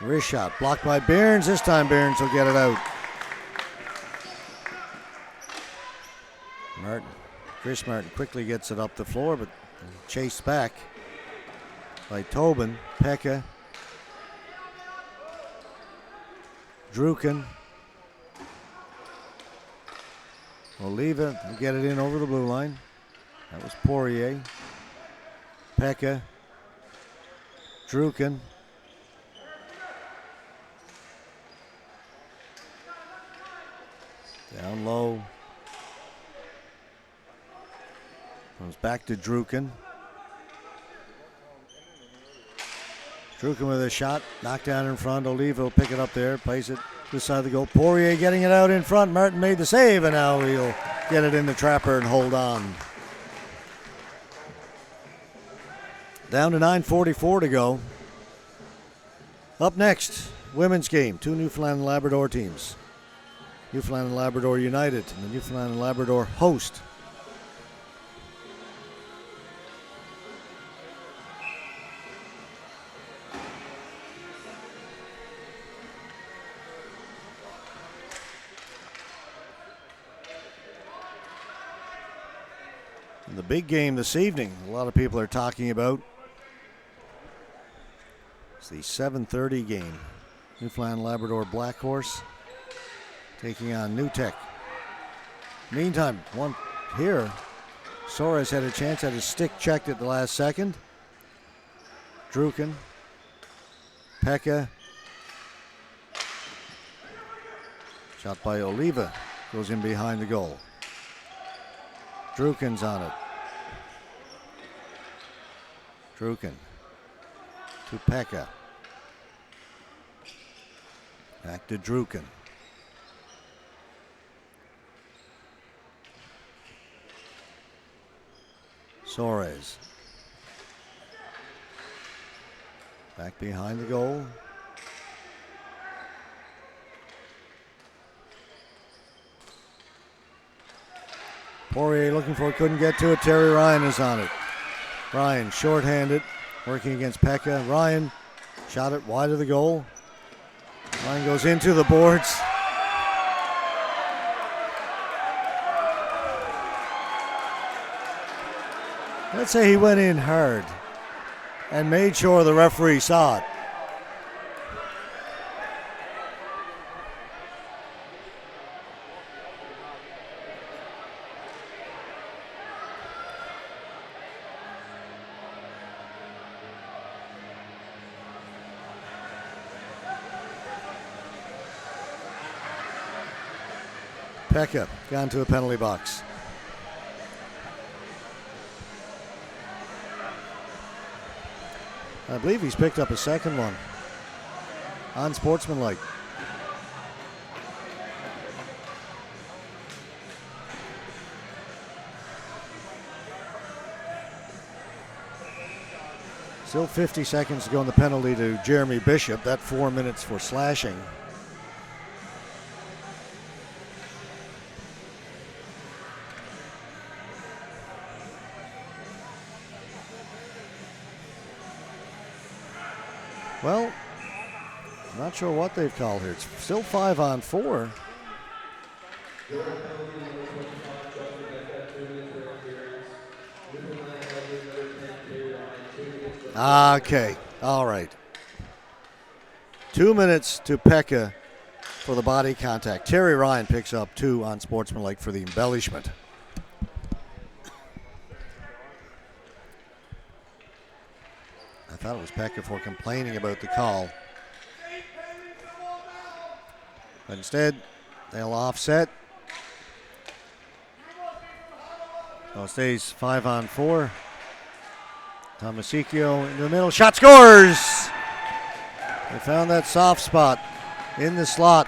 Wrist shot blocked by Behrens. This time Behrens will get it out. Chris Martin quickly gets it up the floor, but chased back by Tobin. Pekka. Druken. Oliva will get it in over the blue line. That was Poirier. Pekka. Druken. Down low. Comes back to Druken. Druken with a shot. Knocked down in front. Oliva will pick it up there. Plays it to the side of the goal. Poirier getting it out in front. Martin made the save, and now he'll get it in the trapper and hold on. Down to 9:44 to go. Up next, women's game. Two Newfoundland and Labrador teams. Newfoundland and Labrador United and the Newfoundland and Labrador host. And the big game this evening, a lot of people are talking about. It's the 7:30 game. Newfoundland Labrador Black Horse taking on New Tech. Meantime, one here. Soares had a chance, had his stick checked at the last second. Druken. Pekka. Shot by Oliva. Goes in behind the goal. Druken's on it. Druken to Pekka. Back to Druken. Soares. Back behind the goal. Poirier looking for it, couldn't get to it. Terry Ryan is on it. Ryan shorthanded, working against Pekka. Ryan shot it wide of the goal. Ryan goes into the boards. Let's say he went in hard and made sure the referee saw it. Pekka gone to the penalty box. I believe he's picked up a second one. Unsportsmanlike. Still 50 seconds to go in the penalty to Jeremy Bishop. That 4 minutes for slashing. Well, I'm not sure what they've called here. It's still 5-on-4. Okay, all right. 2 minutes to Pekka for the body contact. Terry Ryan picks up 2 on sportsmanlike for the embellishment. I thought it was Pekka for complaining about the call. But instead, they'll offset. So it stays 5-on-4. Tomasicchio in the middle. Shot scores! They found that soft spot in the slot.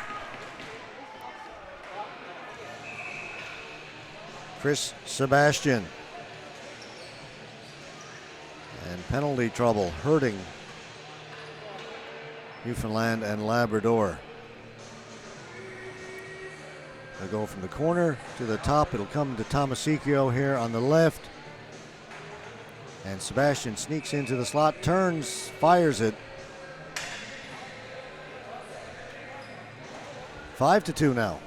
Chris Sebastian. And penalty trouble hurting Newfoundland and Labrador. They'll go from the corner to the top. It'll come to Tomasicchio here on the left. And Sebastian sneaks into the slot, turns, fires it. 5-2 now.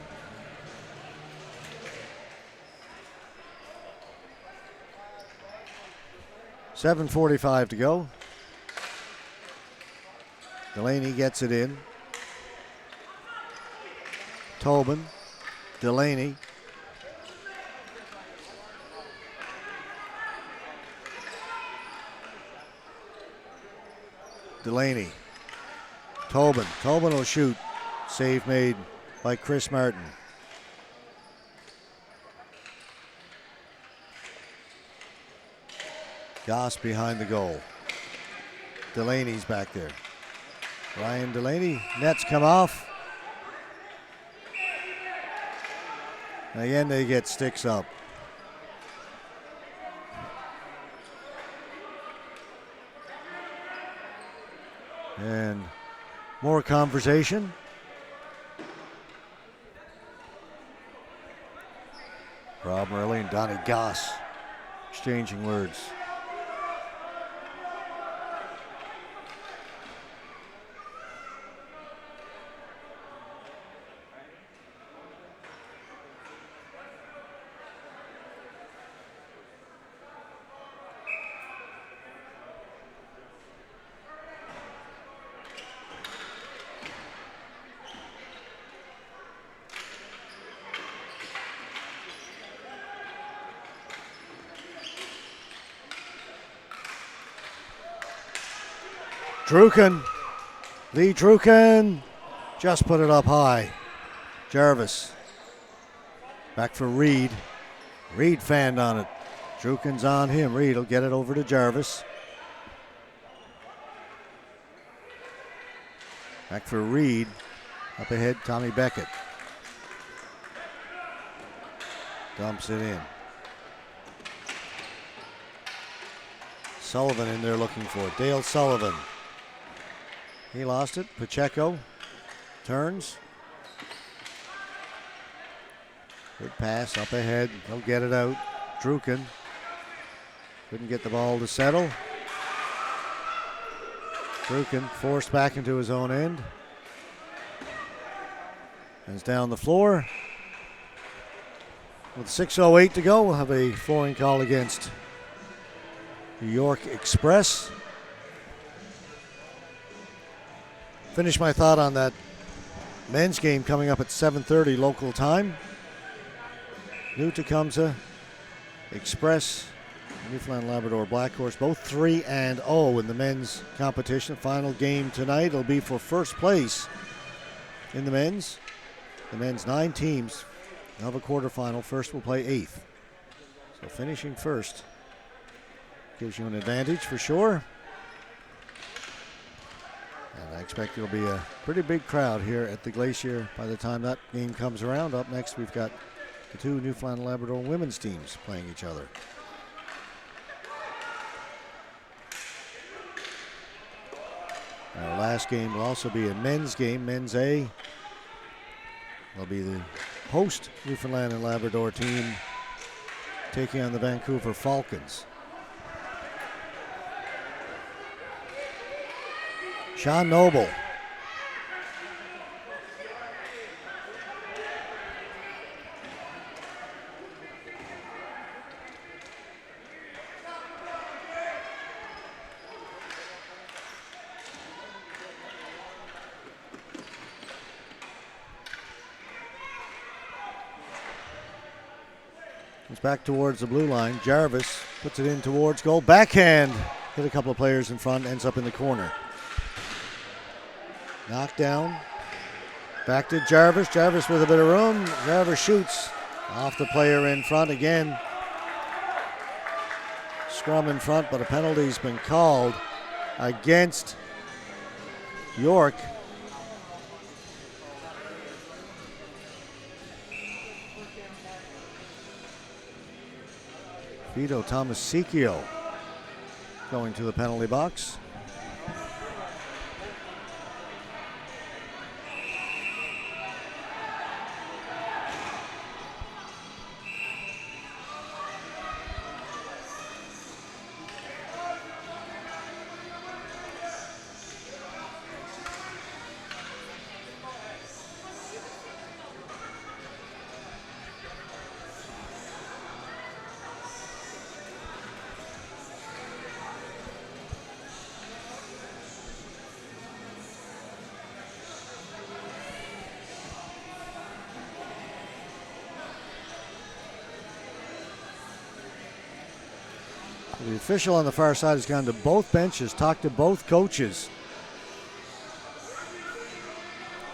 7:45 to go. Delaney gets it in. Tobin, Delaney. Delaney. Tobin. Tobin will shoot. Save made by Chris Martin. Goss behind the goal. Delaney's back there. Ryan Delaney. Nets come off. And again, they get sticks up. And more conversation. Rob Murley and Donnie Goss exchanging words. Druken, Lee Druken, just put it up high. Jarvis, back for Reed. Reed fanned on it. Druken's on him. Reed will get it over to Jarvis. Back for Reed. Up ahead, Tommy Beckett. Dumps it in. Sullivan in there looking for it. Dale Sullivan. He lost it. Pacheco turns. Good pass up ahead. He'll get it out. Druken couldn't get the ball to settle. Druken forced back into his own end. Is down the floor. With 6:08 to go, we'll have a flooring call against New York Express. Finish my thought on that men's game coming up at 7:30 local time. New Tecumseh Express, Newfoundland Labrador Black Horse, both 3-0 in the men's competition. Final game tonight will be for first place in the men's. The men's 9 teams have a quarterfinal. First will play 8th. So finishing first gives you an advantage for sure. And I expect it'll be a pretty big crowd here at the Glacier by the time that game comes around. Up next, we've got the 2 Newfoundland Labrador women's teams playing each other. Our last game will also be a men's game, men's A. It'll be the host Newfoundland and Labrador team taking on the Vancouver Falcons. Sean Noble. It's back towards the blue line. Jarvis puts it in towards goal. Backhand. Hit a couple of players in front. Ends up in the corner. Knocked down. Back to Jarvis. Jarvis with a bit of room. Jarvis shoots off the player in front again. Scrum in front, but a penalty's been called against York. Vito Tomasicchio going to the penalty box. official on the far side has gone to both benches, talked to both coaches.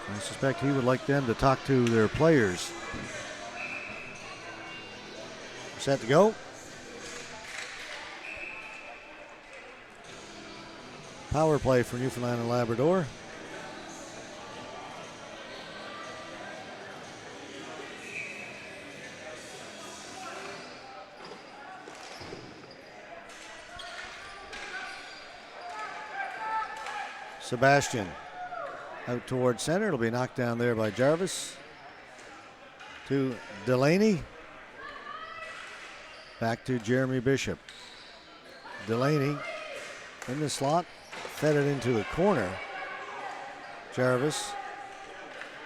I suspect he would like them to talk to their players. Set to go. Power play for Newfoundland and Labrador. Sebastian out towards center. It'll be knocked down there by Jarvis. To Delaney. Back to Jeremy Bishop. Delaney in the slot. Fed it into the corner. Jarvis.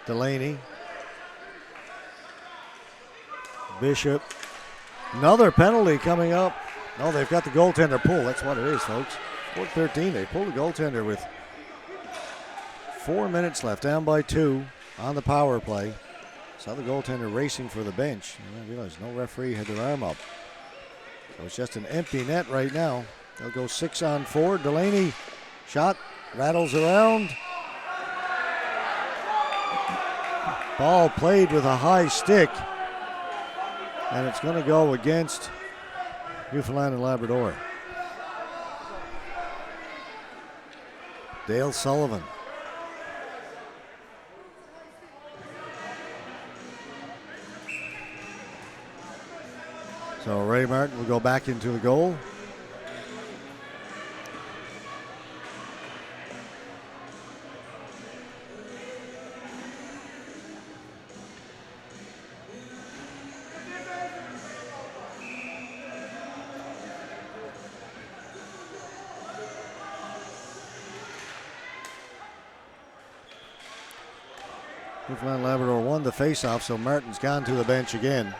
Delaney. Bishop. Another penalty coming up. No, they've got the goaltender pull. That's what it is, folks. 4-13. They pulled the goaltender with 4 minutes left, down by 2 on the power play. Saw the goaltender racing for the bench. I realized no referee had their arm up. So it's just an empty net right now. They'll go 6-on-4. Delaney shot, rattles around. Ball played with a high stick. And it's going to go against Newfoundland and Labrador. Dale Sullivan. So Ray Martin will go back into the goal. Newfoundland Labrador won the faceoff, so Martin's gone to the bench again.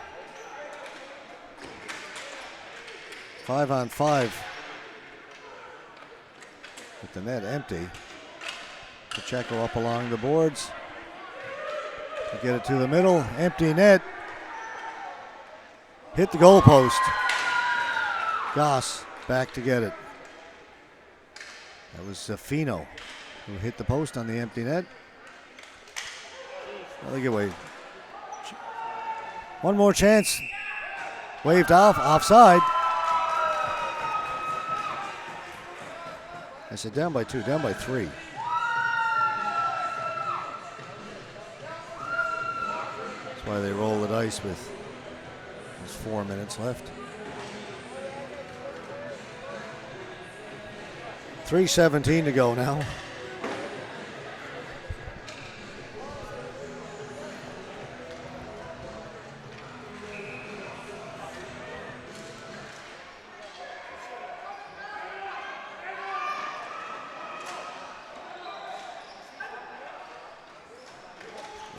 5-on-5 with the net empty. Pacheco up along the boards to get it to the middle. Empty net. Hit the goal post. Goss back to get it. That was Zafino who hit the post on the empty net. Another giveaway. One more chance. Waved off. Offside. I said down by 2, down by 3. That's why they roll the dice with there's 4 minutes left. 3:17 to go now.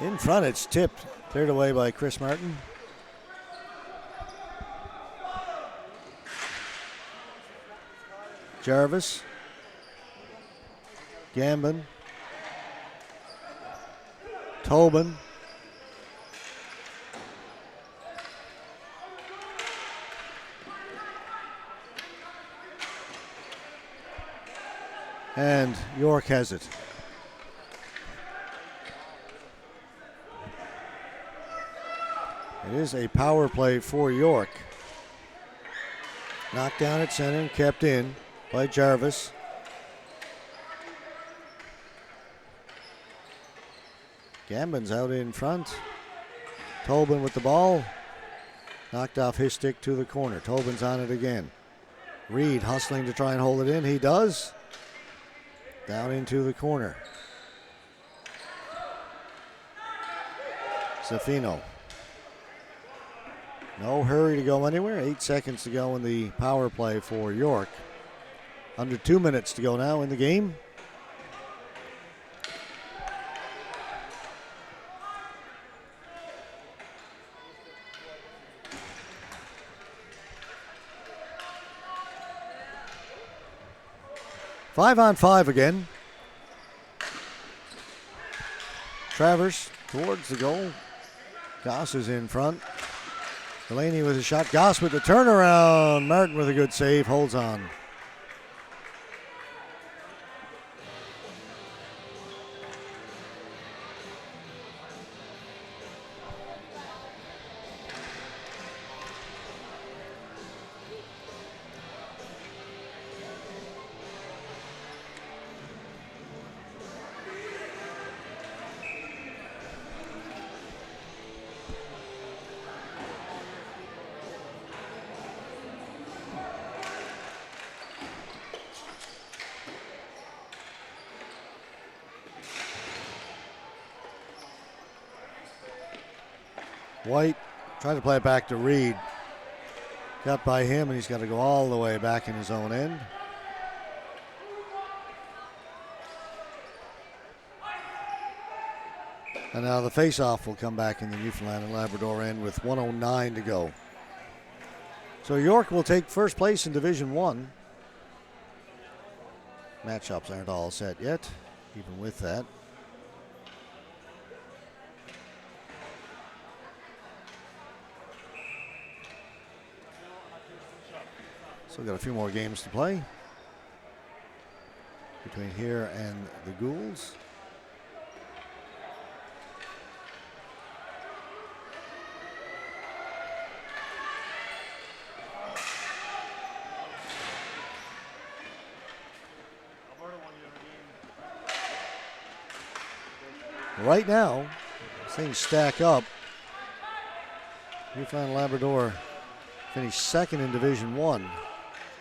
In front, it's tipped, cleared away by Chris Martin. Jarvis. Gambin. Tobin. And York has it. It is a power play for York. Knocked down at center and kept in by Jarvis. Gambin's out in front. Tobin with the ball. Knocked off his stick to the corner. Tobin's on it again. Reed hustling to try and hold it in. He does. Down into the corner. Zafino. No hurry to go anywhere. 8 seconds to go in the power play for York. Under 2 minutes to go now in the game. Five on five again. Travers towards the goal. Goss is in front. Delaney with a shot. Goss with the turnaround. Martin with a good save. Holds on. White trying to play it back to Reed. Got by him, and he's got to go all the way back in his own end. And now the face-off will come back in the Newfoundland and Labrador end with 1:09 to go. So York will take first place in Division 1. Matchups aren't all set yet, even with that. Still got a few more games to play between here and the Ghouls. Right now, things stack up. Newfoundland Labrador finished second in Division 1.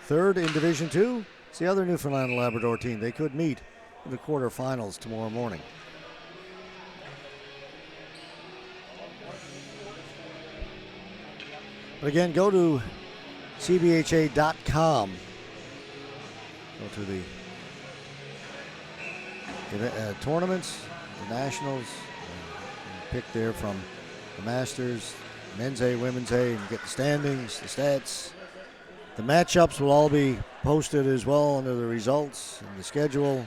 Third in Division 2, it's the other Newfoundland and Labrador team. They could meet in the quarterfinals tomorrow morning. But again, go to cbha.com. Go to the tournaments, the nationals, and pick there from the Masters, Men's A, Women's A, and get the standings, the stats. The matchups will all be posted as well under the results and the schedule.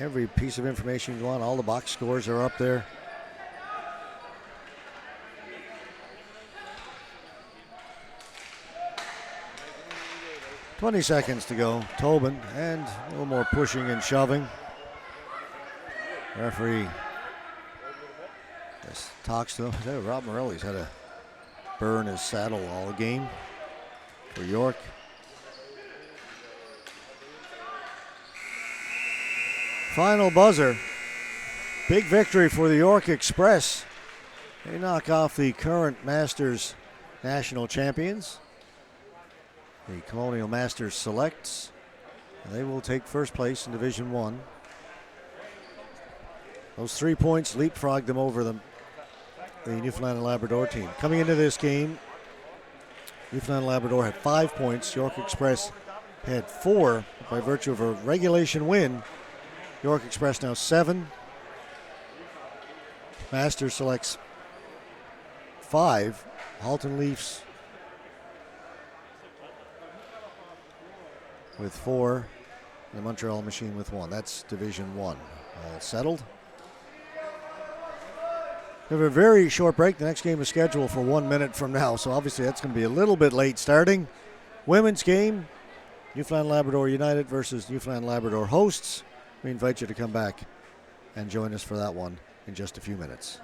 Every piece of information you want, all the box scores are up there. "20 seconds to go. Tobin, and a little more pushing and shoving. Referee just talks to him. Rob Morelli's had a burr in his saddle all game for York. Final buzzer. Big victory for the York Express. They knock off the current Masters national champions, the Colonial Masters Selects. They will take first place in Division 1. Those 3 points leapfrogged them over the Newfoundland and Labrador team. Coming into this game, Newfoundland and Labrador had 5 points. York Express had 4 by virtue of a regulation win. York Express now 7. Masters selects 5. Halton Leafs with 4. And the Montreal Machine with 1. That's Division 1. All settled. We have a very short break. The next game is scheduled for 1 minute from now, so obviously that's going to be a little bit late starting. Women's game, Newfoundland Labrador United versus Newfoundland Labrador hosts. We invite you to come back and join us for that one in just a few minutes.